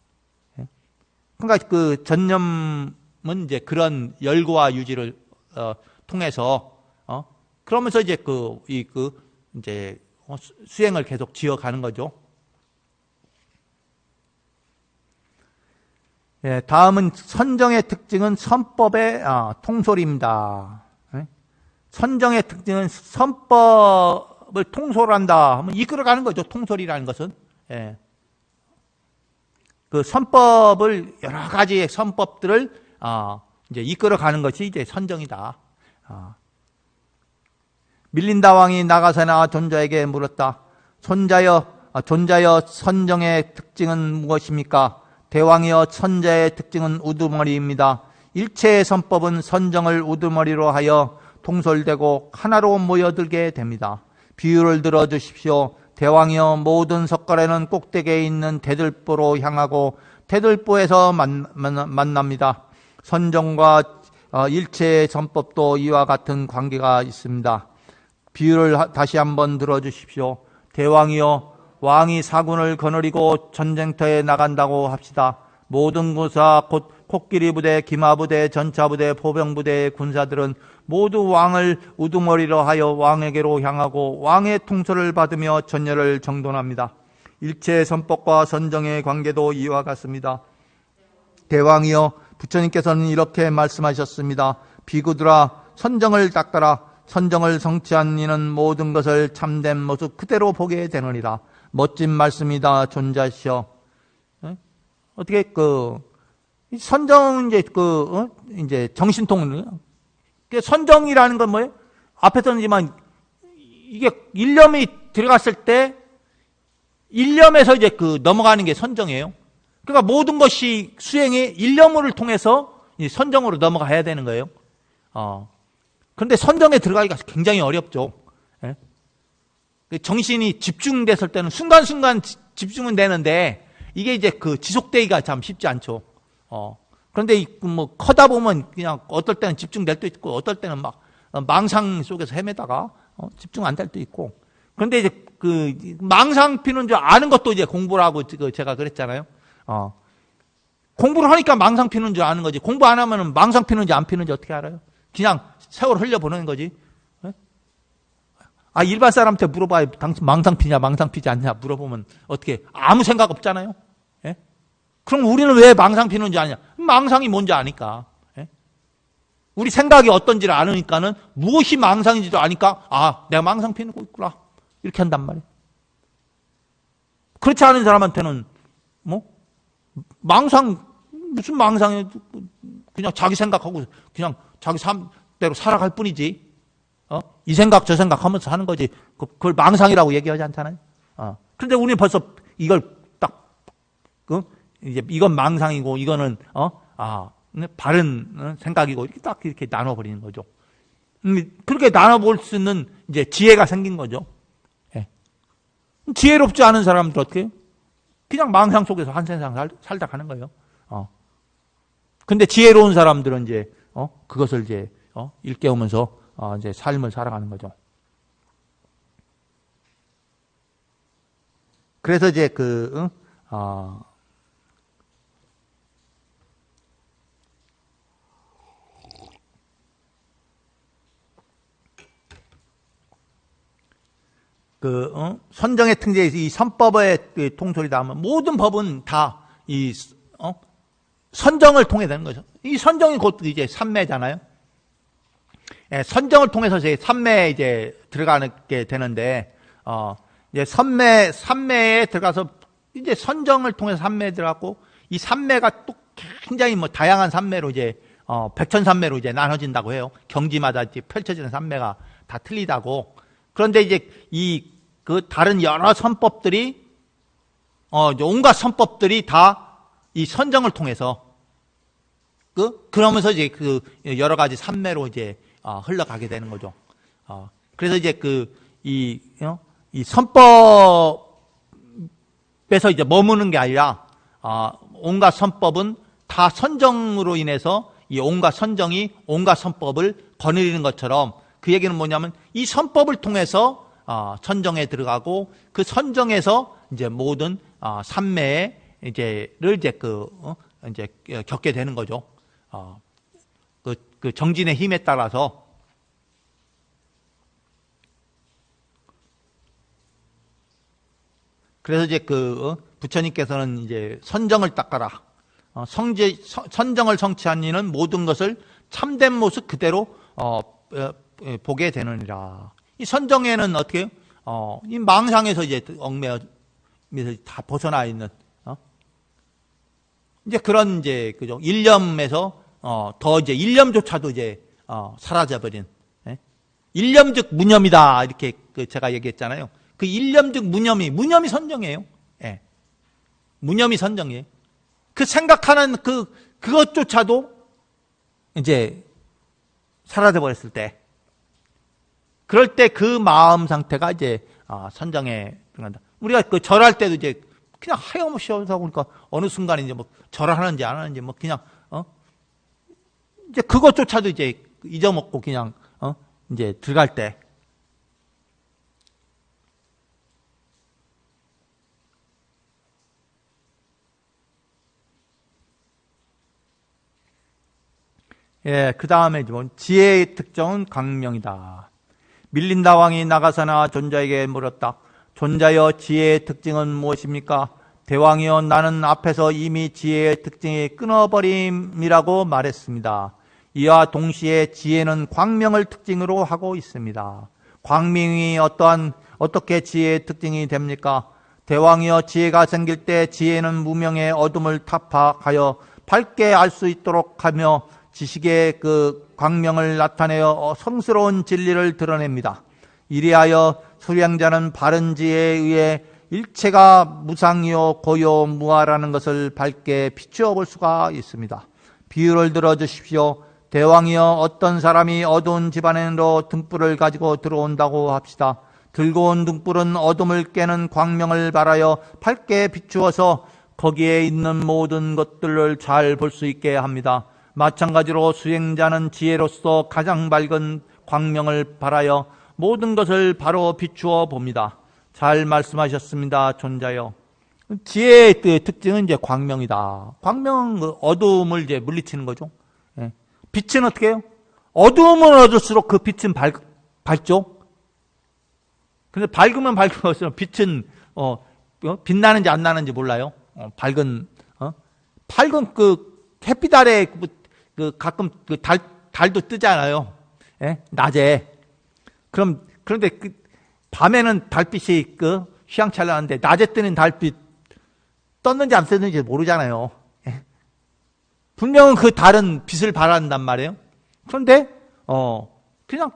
그러니까 그 전념은 이제 그런 열고와 유지를 통해서 그러면서 이제 이제 수행을 계속 지어가는 거죠. 다음은 선정의 특징은 선법의 통솔입니다. 선정의 특징은 선법을 통솔한다 하면 이끌어가는 거죠. 통솔이라는 것은. 그 선법을 여러 가지의 선법들을 이제 이끌어가는 것이 이제 선정이다. 밀린다 왕이 나가서나 존자에게 물었다. 존자여 선정의 특징은 무엇입니까? 대왕이여 선자의 특징은 우두머리입니다. 일체의 선법은 선정을 우두머리로 하여 통솔되고 하나로 모여들게 됩니다. 비유를 들어주십시오. 대왕이여 모든 석가래는 꼭대기에 있는 대들보로 향하고 대들보에서 만납니다. 선정과 일체의 선법도 이와 같은 관계가 있습니다. 비유를 다시 한번 들어주십시오. 대왕이여 왕이 사군을 거느리고 전쟁터에 나간다고 합시다. 모든 군사 곧 코끼리 부대, 기마 부대, 전차 부대, 보병 부대의 군사들은 모두 왕을 우두머리로 하여 왕에게로 향하고 왕의 통솔을 받으며 전열을 정돈합니다. 일체의 선법과 선정의 관계도 이와 같습니다. 대왕이여 부처님께서는 이렇게 말씀하셨습니다. 비구들아 선정을 닦아라. 선정을 성취한 이는 모든 것을 참된 모습 그대로 보게 되느니라. 멋진 말씀이다, 존자시여. 어떻게 선정 이제 정신통 선정이라는 건 뭐예요? 앞에서는지만 이게 일념이 들어갔을 때 일념에서 이제 넘어가는 게 선정이에요. 그러니까 모든 것이 수행의 일념을 통해서 선정으로 넘어가야 되는 거예요. 그런데 선정에 들어가기가 굉장히 어렵죠. 정신이 집중됐을 때는 순간순간 집중은 되는데 이게 이제 지속되기가 참 쉽지 않죠. 그런데 커다 보면 그냥 어떨 때는 집중될 때도 있고 어떨 때는 막 망상 속에서 헤매다가 집중 안 될 때도 있고. 그런데 이제 망상 피는 줄 아는 것도 이제 공부를 하고 제가 그랬잖아요. 공부를 하니까 망상 피는 줄 아는 거지. 공부 안 하면은 망상 피는지 안 피는지 어떻게 알아요? 그냥 세월 흘려보내는 거지. 일반 사람한테 물어봐요. 당신 망상 피냐, 망상 피지 않냐 물어보면 어떻게 아무 생각 없잖아요. 그럼 우리는 왜 망상 피는지 아냐? 망상이 뭔지 아니까. 우리 생각이 어떤지를 아니까는 무엇이 망상인지도 아니까 내가 망상 피는 거 있구나. 이렇게 한단 말이에요. 그렇지 않은 사람한테는 무슨 망상이 그냥 자기 생각하고 그냥 자기 삶대로 살아갈 뿐이지. 이 생각 저 생각 하면서 하는 거지. 그걸 망상이라고 얘기하지 않잖아요. 그런데 우리는 벌써 이걸 딱 이제 이건 망상이고 이거는 바른 생각이고 이렇게 딱 이렇게 나눠버리는 거죠. 그렇게 나눠볼 수 있는 이제 지혜가 생긴 거죠. 지혜롭지 않은 사람들 어떻게 해요? 그냥 망상 속에서 한 세상 살다 가는 거예요. 근데 지혜로운 사람들은 이제 그것을 이제 일깨우면서 이제 삶을 살아가는 거죠. 그래서 이제 선정의 특징이 이 선법의 통솔이다 하면 모든 법은 다 이 선정을 통해 되는 거죠. 이 선정이 곧 이제 삼매잖아요. 선정을 통해서 이제 삼매에 이제 들어가게 되는데, 이제 삼매에 들어가서 이제 선정을 통해서 삼매에 들어갔고, 이 삼매가 또 굉장히 다양한 삼매로 이제, 백천삼매로 이제 나눠진다고 해요. 경지마다 이제 펼쳐지는 삼매가 다 틀리다고. 그런데 이제 다른 여러 선법들이, 온갖 선법들이 다 이 선정을 통해서, 그러면서 이제 여러 가지 삼매로 이제, 흘러가게 되는 거죠. 그래서 이제 이 선법 집에서 이제 머무는 게 아니라 온갖 선법은 다 선정으로 인해서 이 온갖 선정이 온갖 선법을 거느리는 것처럼 그 얘기는 뭐냐면 이 선법을 통해서 선정에 들어가고 그 선정에서 이제 모든 삼매의 이제를 이제 겪게 되는 거죠. 그 정진의 힘에 따라서. 그래서 이제 부처님께서는 이제 선정을 닦아라. 선정을 성취한 이는 모든 것을 참된 모습 그대로 보게 되느니라. 이 선정에는 어떻게 해요? 이 망상에서 이제 얽매여서 다 벗어나 있는 이제 그런 이제 그죠 일념에서 더 이제 일념조차도 이제 사라져버린 일념즉 무념이다 이렇게 제가 얘기했잖아요. 그 일념즉 무념이 선정이에요. 예. 무념이 선정이에요. 그 생각하는 그것조차도 이제 사라져 버렸을 때, 그럴 때 그 마음 상태가 이제 선정에 들어간다. 우리가 절할 때도 이제 그냥 하염없이 하다 보니까 어느 순간에 이제 뭐 절하는지 안 하는지 뭐 그냥 이제 그것조차도 이제 잊어먹고 그냥 이제 들어갈 때. 예, 그 다음에 지혜의 특정은 광명이다. 밀린다 왕이 나가서나 존자에게 물었다. 존자여, 지혜의 특징은 무엇입니까? 대왕이여, 나는 앞에서 이미 지혜의 특징이 끊어버림이라고 말했습니다. 이와 동시에 지혜는 광명을 특징으로 하고 있습니다. 광명이 어떻게 지혜의 특징이 됩니까? 대왕이여, 지혜가 생길 때 지혜는 무명의 어둠을 타파하여 밝게 알 수 있도록 하며 지식의 그 광명을 나타내어 성스러운 진리를 드러냅니다. 이리하여 수량자는 바른 지혜에 의해 일체가 무상이요 고요 무아라는 것을 밝게 비추어 볼 수가 있습니다. 비유를 들어주십시오. 대왕이여, 어떤 사람이 어두운 집안으로 등불을 가지고 들어온다고 합시다. 들고 온 등불은 어둠을 깨는 광명을 발하여 밝게 비추어서 거기에 있는 모든 것들을 잘 볼 수 있게 합니다. 마찬가지로 수행자는 지혜로서 가장 밝은 광명을 발하여 모든 것을 바로 비추어 봅니다. 잘 말씀하셨습니다, 존자여. 지혜의 특징은 이제 광명이다. 광명은 어두움을 이제 물리치는 거죠. 예. 빛은 어떻게 해요? 어두움은 어둘수록 그 빛은 밝죠. 근데 밝으면 밝을수록 빛은 빛나는지 안 나는지 몰라요. 밝은 그 햇빛 아래 가끔 달도 뜨잖아요. 예? 낮에. 그런데 밤에는 달빛이 휘황찬란한데 낮에 뜨는 달빛 떴는지 안 떴는지 모르잖아요. 예? 분명은 그 달은 빛을 발한단 말이에요. 그런데 그냥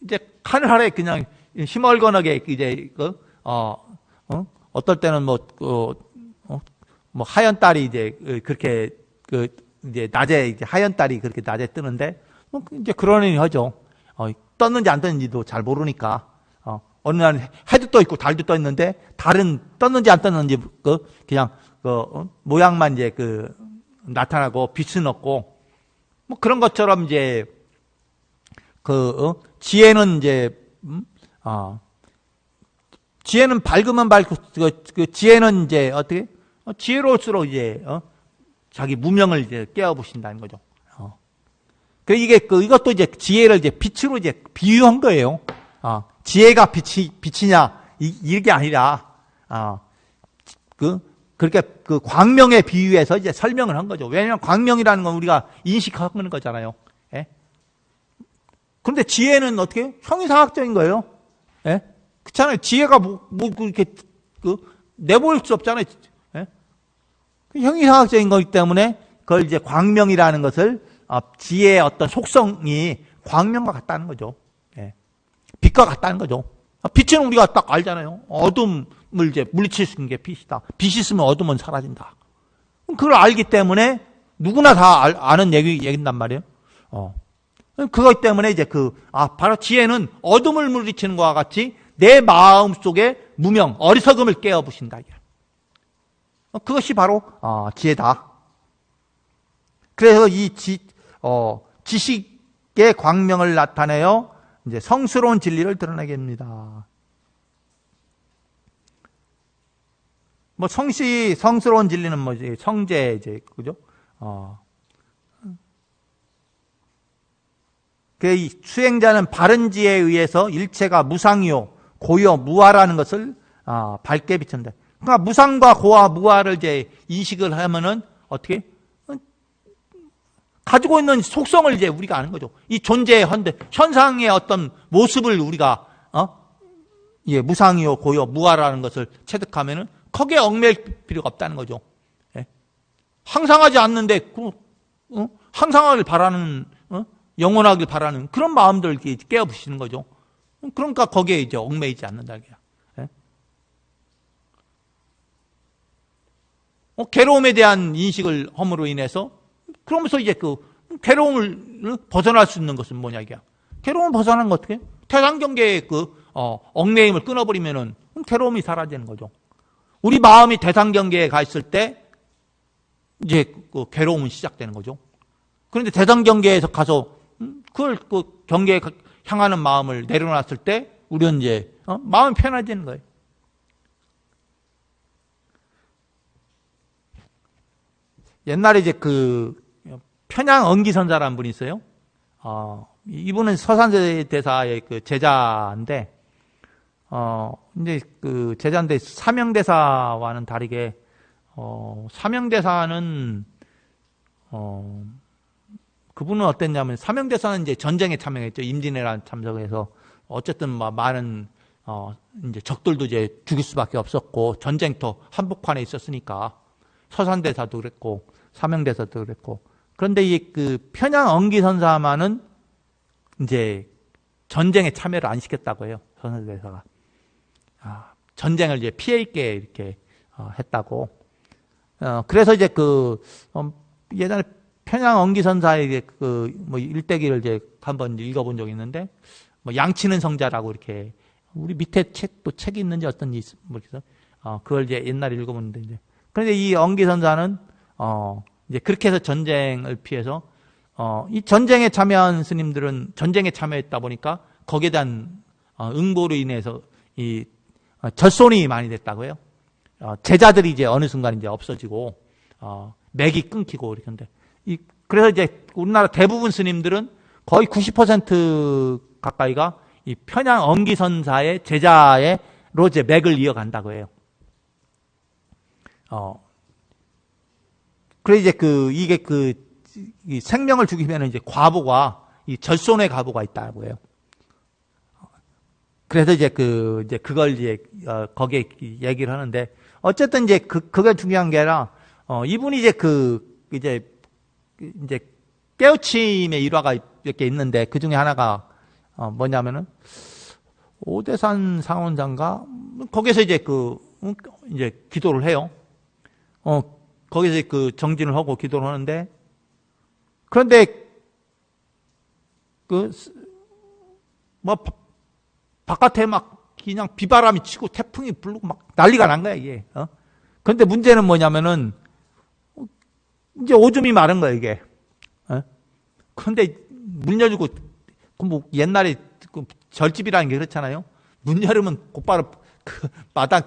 이제 하늘 아래 그냥 희멀건하게 이제 어떨 때는 뭐 하얀 달이 이제 그렇게 이제 낮에 이제 하얀 달이 그렇게 낮에 뜨는데 이제 그러니 하죠. 떴는지 안 떴는지도 잘 모르니까 어느 날 해도 떠 있고 달도 떠 있는데 달은 떴는지 안 떴는지 그냥 모양만 이제 나타나고 빛은 없고 뭐 그런 것처럼 이제 지혜는 이제 지혜는 밝으면 밝고 지혜는 이제 어떻게 지혜로울수록 이제 자기 무명을 이제 깨어보신다는 거죠. 이것도 이제 지혜를 이제 빛으로 이제 비유한 거예요. 지혜가 빛이냐, 이게 아니라, 그렇게 광명에 비유해서 이제 설명을 한 거죠. 왜냐하면 광명이라는 건 우리가 인식하는 거잖아요. 예? 그런데 지혜는 어떻게? 형이상학적인 거예요. 예? 그렇잖아요. 지혜가 그렇게, 내보일 수 없잖아요. 예? 형이상학적인 거기 때문에 그걸 이제 광명이라는 것을 지혜의 어떤 속성이 광명과 같다는 거죠. 예. 빛과 같다는 거죠. 빛은 우리가 딱 알잖아요. 어둠을 이제 물리칠 수 있는 게 빛이다. 빛이 있으면 어둠은 사라진다. 그걸 알기 때문에 누구나 다 아는 얘기단 말이에요. 그것 때문에 이제 바로 지혜는 어둠을 물리치는 것과 같이 내 마음 속에 무명, 어리석음을 깨어부신다. 그것이 바로 지혜다. 그래서 이 지식의 광명을 나타내어 이제 성스러운 진리를 드러내게 합니다. 뭐 성스러운 진리는 뭐지? 성제 이제 그죠? 그 수행자는 바른 지혜에 의해서 일체가 무상이요, 고요, 무아라는 것을 밝게 비춘다. 그러니까 무상과 고와 무아를 이제 인식을 하면은 어떻게 가지고 있는 속성을 이제 우리가 아는 거죠. 이 존재의 현상의 어떤 모습을 우리가 무상이요, 고요, 무아라는 것을 체득하면은 거기에 얽매일 필요가 없다는 거죠. 예? 항상하지 않는데 항상하길 바라는 영원하길 바라는 그런 마음들을 깨어부시는 거죠. 그러니까 거기에 이제 얽매이지 않는다. 예? 괴로움에 대한 인식을 함으로 인해서 그러면서 이제 그 괴로움을 벗어날 수 있는 것은 뭐냐 이게. 괴로움을 벗어나는 거 어떻게? 대상경계의 얽매임을 끊어버리면은 괴로움이 사라지는 거죠. 우리 마음이 대상경계에 가 있을 때 이제 그 괴로움은 시작되는 거죠. 그런데 대상경계에서 가서 그걸 경계에 향하는 마음을 내려놨을 때 우리는 이제 마음이 편해지는 거예요. 옛날에 이제 편양 언기선사라는 분이 있어요. 이분은 서산대 대사의 제자인데, 이제 제자인데 사명대사와는 다르게, 사명대사는, 그분은 어땠냐면, 사명대사는 이제 전쟁에 참여했죠. 임진왜란 참석해서. 어쨌든 많은, 이제 적들도 이제 죽일 수밖에 없었고, 전쟁터 한복판에 있었으니까, 서산대사도 그랬고, 사명대사도 그랬고, 그런데 이 편양 언기선사만은 이제 전쟁에 참여를 안 시켰다고 해요. 서산대사가. 전쟁을 이제 피해 있게 이렇게 했다고. 그래서 이제 예전에 편양 언기선사의 일대기를 이제 한번 읽어본 적이 있는데, 양치는 성자라고 이렇게 우리 밑에 책이 있는지 어떤지 모르겠어요. 그걸 이제 옛날에 읽어봤는데 이제. 그런데 이 언기선사는 이제 그렇게 해서 전쟁을 피해서 이 전쟁에 참여한 스님들은 전쟁에 참여했다 보니까 거기에 대한 응보로 인해서 이 절손이 많이 됐다고 해요. 제자들이 이제 어느 순간 이제 없어지고 맥이 끊기고 이렇게. 그래서 이제 우리나라 대부분 스님들은 거의 90% 가까이가 이 편양 언기선사의 제자로 이제 맥을 이어간다고 해요. 그래 이제 이게 이 생명을 죽이면 이제 과보가 이 절손의 과보가 있다고 해요. 그래서 이제 그걸 이제 거기에 얘기를 하는데 어쨌든 이제 그게 중요한 게 아니라 이분이 이제 이제 깨우침의 일화가 이렇게 있는데 그 중에 하나가 뭐냐면은 오대산 상원장가 거기서 이제 이제 기도를 해요. 거기서 정진을 하고 기도를 하는데, 그런데, 바깥에 막 그냥 비바람이 치고 태풍이 불고 막 난리가 난 거야, 이게. 그런데 문제는 뭐냐면은, 이제 오줌이 마른 거야, 이게. 그런데 문 열고, 옛날에 절집이라는 게 그렇잖아요. 문 열으면 곧바로 마당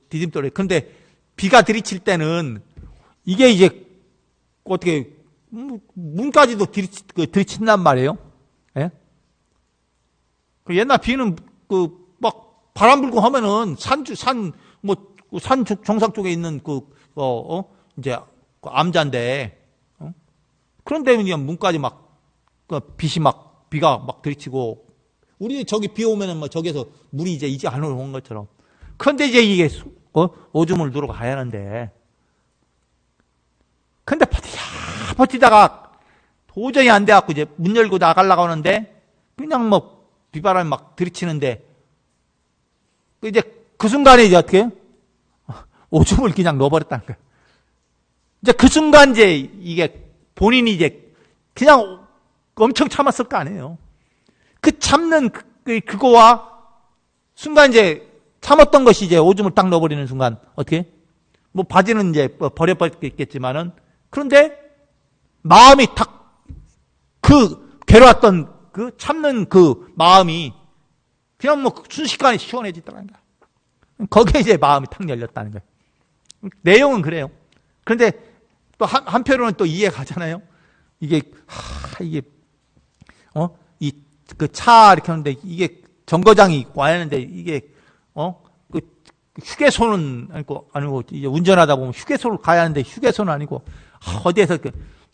디딤돌에. 그런데 비가 들이칠 때는 이게 이제 어떻게 문까지도 들이친단 말이에요. 예? 옛날 비는 막 바람 불고 하면은 산 정상 쪽에 있는 이제 암자인데 그런데 그냥 문까지 막 빛이 막 비가 막 들이치고 우리 저기 비 오면은 뭐 저기에서 물이 이제 안 오는 것처럼. 그런데 이제 이게 오줌을 누르고 가야 하는데. 근데 버티다가 도저히 안 돼갖고 이제 문 열고 나가려고 하는데 그냥 비바람이 막 들이치는데 이제 그 순간에 이제 어떻게 오줌을 그냥 넣어버렸다는 거야. 이제 그 순간 이제 이게 본인이 이제 그냥 엄청 참았을 거 아니에요. 그 참는 그거와 순간 이제 참았던 것이 이제 오줌을 딱 넣어버리는 순간 어떻게 뭐 바지는 이제 버려버렸겠지만은, 그런데 마음이 괴로웠던 참는 그 마음이 그냥 뭐 순식간에 시원해지더라는 거야. 거기에 이제 마음이 탁 열렸다는 거예요. 내용은 그래요. 그런데 또 한편으로는 또 이해가 가잖아요. 이게 그 차 이렇게 하는데 이게 정거장이 와야 하는데 이게 그 휴게소는 아니고 이제 운전하다 보면 휴게소를 가야 하는데 휴게소는 아니고 어디에서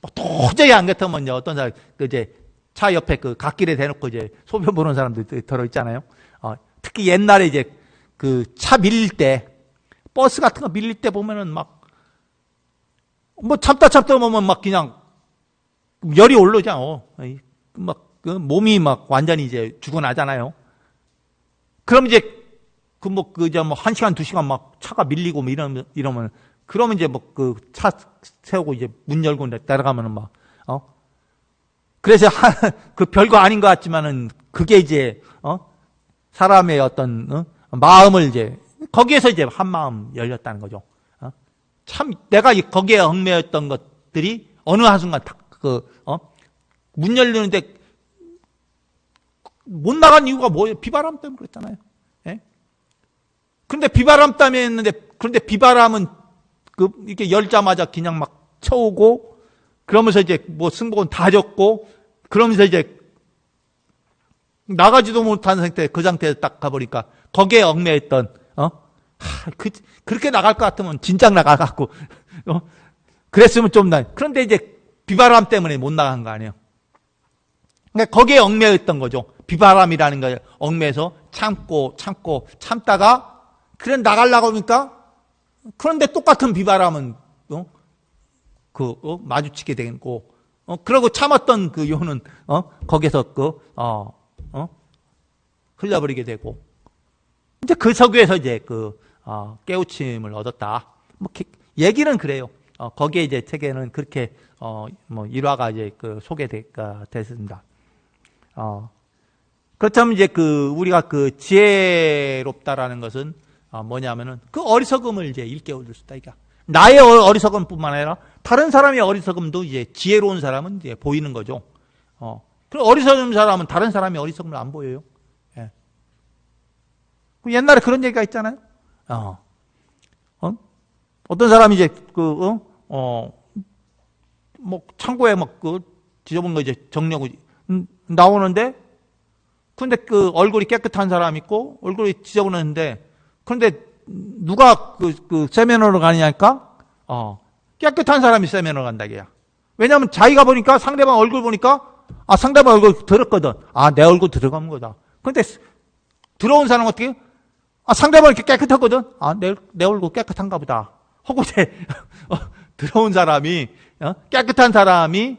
뭐 도저히 안 같으면 어떤 사람 이제 차 옆에 그 갓길에 대놓고 이제 소변 보는 사람들 들어 있잖아요. 특히 옛날에 이제 그 차 밀릴 때 버스 같은 거 밀릴 때 보면은 막 뭐 참다 보면 막 그냥 열이 올라오잖아. 막 그 몸이 막 완전히 이제 죽어나잖아요. 그럼 이제 이제 뭐 1시간, 2시간 막 차가 밀리고 뭐 이러면 그러면 이제 뭐 그 차 세우고 이제 문 열고 내려가면은 막 그래서 그 별거 아닌 것 같지만은 그게 이제 사람의 어떤 마음을 이제 거기에서 이제 한 마음 열렸다는 거죠. 참 내가 거기에 얽매였던 것들이 어느 한순간 문 열리는데 못 나간 이유가 뭐예요? 비바람 때문에 그랬잖아요. 예? 근데 비바람 때문에 했는데, 그런데 비바람은 이렇게 열자마자 그냥 막 쳐오고, 그러면서 이제 뭐 승복은 다 졌고, 그러면서 이제 나가지도 못한 상태, 그 상태에서 딱 가보니까 거기에 얽매였던, 그렇게 나갈 것 같으면 진작 나가갖고, 그랬으면 좀 그런데 이제 비바람 때문에 못 나간 거 아니에요. 그러니까 거기에 얽매였던 거죠. 비바람이라는 거에 얽매여서 참다가 그래 나가려고 하니까 그런데 똑같은 비바람은 마주치게 되고 그러고 참았던 그 요는 거기서 흘려버리게 되고 이제 그 서구에서 이제 깨우침을 얻었다. 뭐 얘기는 그래요. 거기에 이제 책에는 그렇게 뭐 일화가 이제 소개가 됐습니다. 그렇다면 이제 우리가 지혜롭다라는 것은 뭐냐면은 어리석음을 이제 일깨워줄 수 있다. 그러니까 나의 어리석음뿐만 아니라 다른 사람의 어리석음도 이제 지혜로운 사람은 이제 보이는 거죠. 그럼 어리석은 사람은 다른 사람의 어리석음을 안 보여요. 예. 옛날에 그런 얘기가 있잖아요. 어떤 사람이 이제 뭐 창고에 막 지저분한 거 이제 정리하고 나오는데 근데 얼굴이 깨끗한 사람 있고 얼굴이 지저분했는데 그런데 누가 세면으로 가느냐니까 깨끗한 사람이 세면으로 간다 이게야. 왜냐하면 자기가 보니까 상대방 얼굴 보니까 상대방 얼굴 더럽거든. 내 얼굴 들어가는 거다. 그런데 들어온 사람은 어떻게 상대방 이렇게 깨끗하거든. 내 얼굴 깨끗한가 보다 하고 이제 들어온 사람이 깨끗한 사람이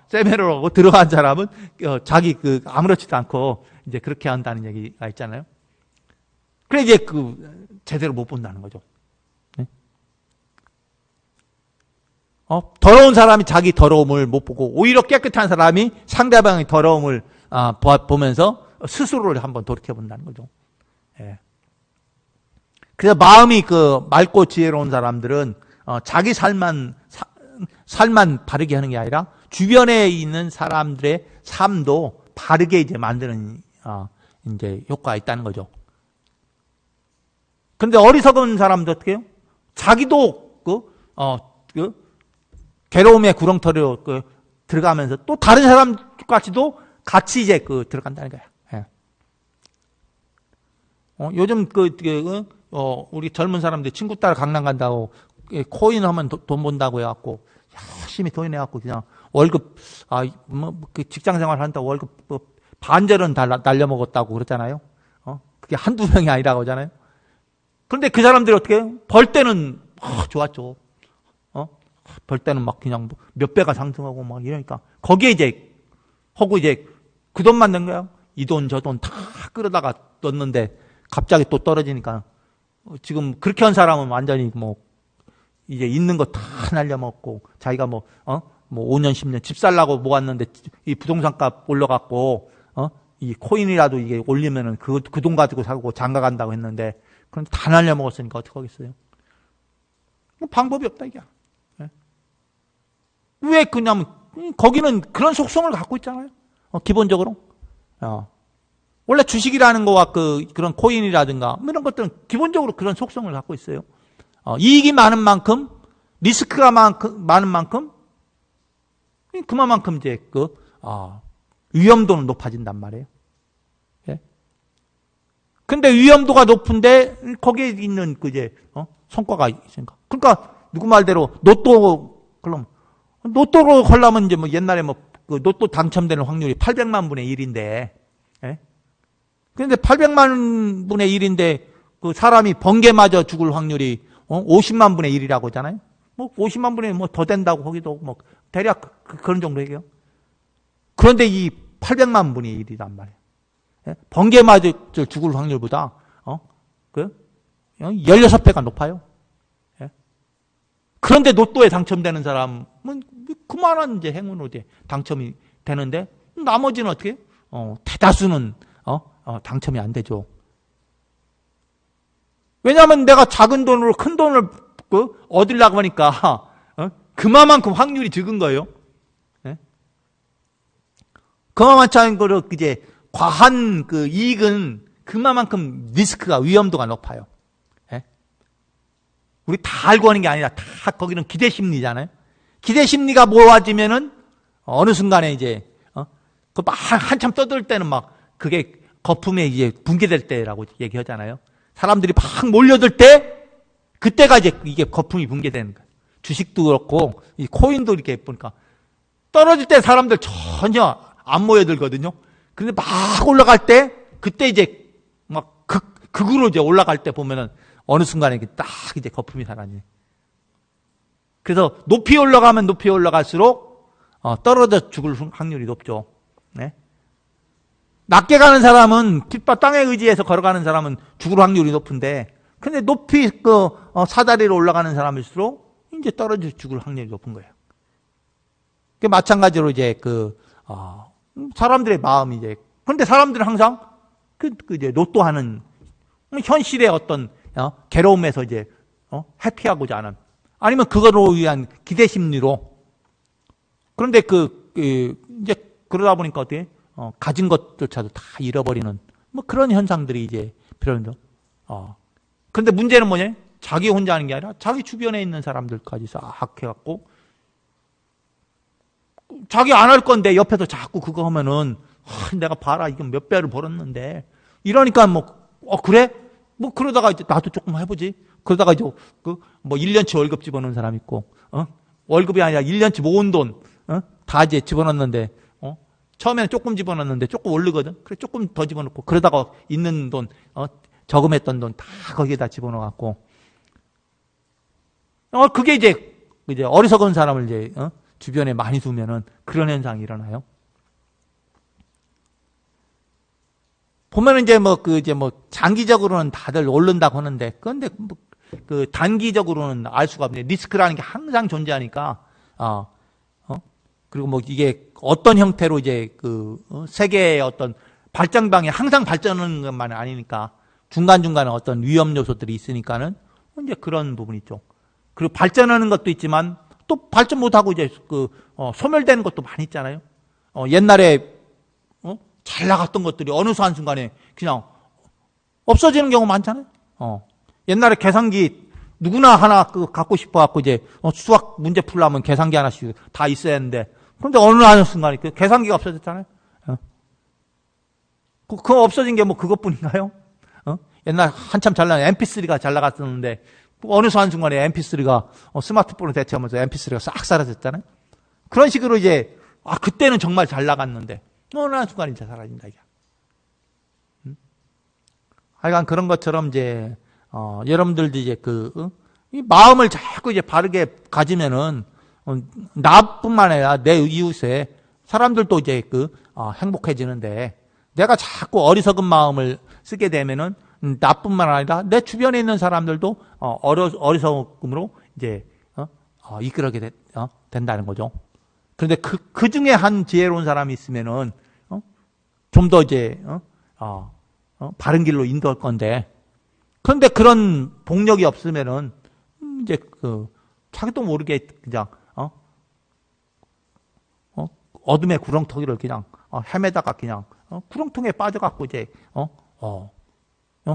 세면으로 하고 들어간 사람은 자기 아무렇지도 않고 이제 그렇게 한다는 얘기가 있잖아요. 그래 이제 제대로 못 본다는 거죠. 네? 더러운 사람이 자기 더러움을 못 보고 오히려 깨끗한 사람이 상대방의 더러움을 보면서 스스로를 한번 돌이켜 본다는 거죠. 예. 그래서 마음이 맑고 지혜로운 사람들은 자기 삶만 바르게 하는 게 아니라 주변에 있는 사람들의 삶도 바르게 이제 만드는 이제 효과가 있다는 거죠. 그런데 어리석은 사람도 어떻게 해요? 자기도 괴로움의 구렁텅이로 들어가면서 또 다른 사람까지도 같이 이제 들어간다는 거야. 예. 요즘 우리 젊은 사람들 친구 따라 강남 간다고 코인 하면 돈 번다고 해갖고 열심히 돈 내갖고 그냥 월급 직장 생활 한다고 월급 반절은 날려먹었다고 그러잖아요. 그게 한두 명이 아니라고 하잖아요. 그런데 그 사람들이 어떻게 해요? 벌 때는 좋았죠. 벌 때는 막 그냥 몇 배가 상승하고 막 이러니까 거기에 이제 하고 이제 그 돈만 낸 거야. 이 돈 저 돈 다 끌어다가 넣었는데 갑자기 또 떨어지니까 지금 그렇게 한 사람은 완전히 뭐 이제 있는 거 다 날려먹고 자기가 뭐 5년 10년 집 살라고 모았는데 이 부동산 값 올라갔고 이 코인이라도 이게 올리면은 그 돈 가지고 사고 장가 간다고 했는데 그럼 다 날려먹었으니까 어떡하겠어요? 방법이 없다, 이게. 왜 그냐면, 거기는 그런 속성을 갖고 있잖아요. 기본적으로. 원래 주식이라는 거와 그런 코인이라든가, 이런 것들은 기본적으로 그런 속성을 갖고 있어요. 이익이 많은 만큼, 리스크가 많은 만큼, 그만큼 이제 위험도는 높아진단 말이에요. 예? 근데 위험도가 높은데, 거기에 있는 성과가 있으니까. 그러니까, 누구 말대로, 로또로 걸려면 이제 옛날에 로또 당첨되는 확률이 800만 분의 1인데, 예? 그런데 800만 분의 1인데, 사람이 번개 맞아 죽을 확률이 50만 분의 1이라고 하잖아요. 50만 분의 더 된다고 거기도 대략 그런 정도 얘기해요. 그런데 이 800만 분의 1이란 말이에요. 예? 번개 맞아 죽을 확률보다 16배가 높아요. 예? 그런데 로또에 당첨되는 사람은 그만한 이제 행운으로 당첨이 되는데, 나머지는 어떻게 해요? 대다수는 당첨이 안 되죠. 왜냐하면 내가 작은 돈으로 큰 돈을 얻으려고 하니까 그만큼 확률이 적은 거예요. 예? 그만치 않은 거로 이제 과한 이익은 그만큼 리스크가 위험도가 높아요. 예? 우리 다 알고 하는 게 아니라 다 거기는 기대 심리잖아요. 기대 심리가 모아지면은 어느 순간에 이제 한참 떠들 때는 그게 거품에 이제 붕괴될 때라고 얘기하잖아요. 사람들이 막 몰려들 때, 그때가 이제 이게 거품이 붕괴되는 거예요. 주식도 그렇고, 이 코인도 이렇게 보니까, 떨어질 때 사람들 전혀 안 모여들거든요. 그런데 막 올라갈 때, 그때 이제 극으로 이제 올라갈 때 보면은 어느 순간에 딱 이제 거품이 사라져요. 그래서 높이 올라가면 높이 올라갈수록, 떨어져 죽을 확률이 높죠. 네? 낮게 가는 사람은, 깃발 땅에 의지해서 걸어가는 사람은 죽을 확률이 높은데, 근데 높이 사다리로 올라가는 사람일수록 이제 떨어져 죽을 확률이 높은 거예요. 마찬가지로 이제 사람들의 마음이 이제, 근데 사람들은 항상 이제 로또 하는 현실의 어떤 괴로움에서 이제 해피하고자 하는, 아니면 그거로 위한 기대 심리로. 그런데 이제 그러다 보니까 어떻게 가진 것조차도 다 잃어버리는 그런 현상들이 이제 필요합니다. 그런데 문제는 뭐냐? 자기 혼자 하는 게 아니라 자기 주변에 있는 사람들까지 싹 해갖고, 자기 안 할 건데 옆에서 자꾸 그거 하면은 내가 봐라 이건 몇 배를 벌었는데, 이러니까 그래? 그러다가 이제 나도 조금 해보지. 그러다가 이제 1년치 월급 집어넣는 사람 있고, 월급이 아니라 1년치 모은 돈 다 이제 집어넣는데, 처음에는 조금 집어넣는데 조금 오르거든. 그래 조금 더 집어넣고, 그러다가 있는 돈, 저금했던 돈 다 거기에다 집어넣어갖고, 그게 이제 어리석은 사람을 이제 주변에 많이 두면은 그런 현상이 일어나요. 보면은 이제 장기적으로는 다들 오른다고 하는데, 그런데 단기적으로는 알 수가 없네. 리스크라는 게 항상 존재하니까, 그리고 이게 어떤 형태로 이제 세계의 어떤 발전방에 항상 발전하는 것만은 아니니까, 중간중간에 어떤 위험 요소들이 있으니까는 이제 그런 부분이 있죠. 그리고 발전하는 것도 있지만, 또 발전 못하고 이제 소멸되는 것도 많이 있잖아요. 옛날에 잘 나갔던 것들이 어느 한순간에 그냥 없어지는 경우 많잖아요. 옛날에 계산기 누구나 하나 갖고 싶어갖고 이제 수학 문제 풀려면 계산기 하나씩 다 있어야 했는데, 그런데 어느 한순간에 계산기가 없어졌잖아요. 그거 없어진 게 그것뿐인가요? 옛날 한참 잘 나간 MP3가 잘 나갔었는데, 어느 한순간에 MP3가 스마트폰을 대체하면서 MP3가 싹 사라졌잖아요. 그런 식으로 이제 그때는 정말 잘 나갔는데 어느 한순간에 이제 사라진다 이게. 하여간 그런 것처럼 이제 여러분들도 이제 이 마음을 자꾸 이제 바르게 가지면은 나뿐만 아니라 내 이웃에 사람들도 이제 행복해지는데, 내가 자꾸 어리석은 마음을 쓰게 되면은 나뿐만 아니라 내 주변에 있는 사람들도 어리석음으로 이제 이끌어게 된다는 거죠. 그런데 그 중에 한 지혜로운 사람이 있으면은 좀 더 이제 바른 길로 인도할 건데, 그런데 그런 복력이 없으면은 이제 자기도 모르게 그냥 어둠의 구렁텅이를 그냥 헤매다가 그냥 구렁텅이에 빠져갖고 이제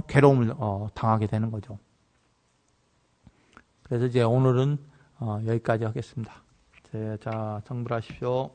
괴로움을 당하게 되는 거죠. 그래서 이제 오늘은 여기까지 하겠습니다. 자, 정불하십시오.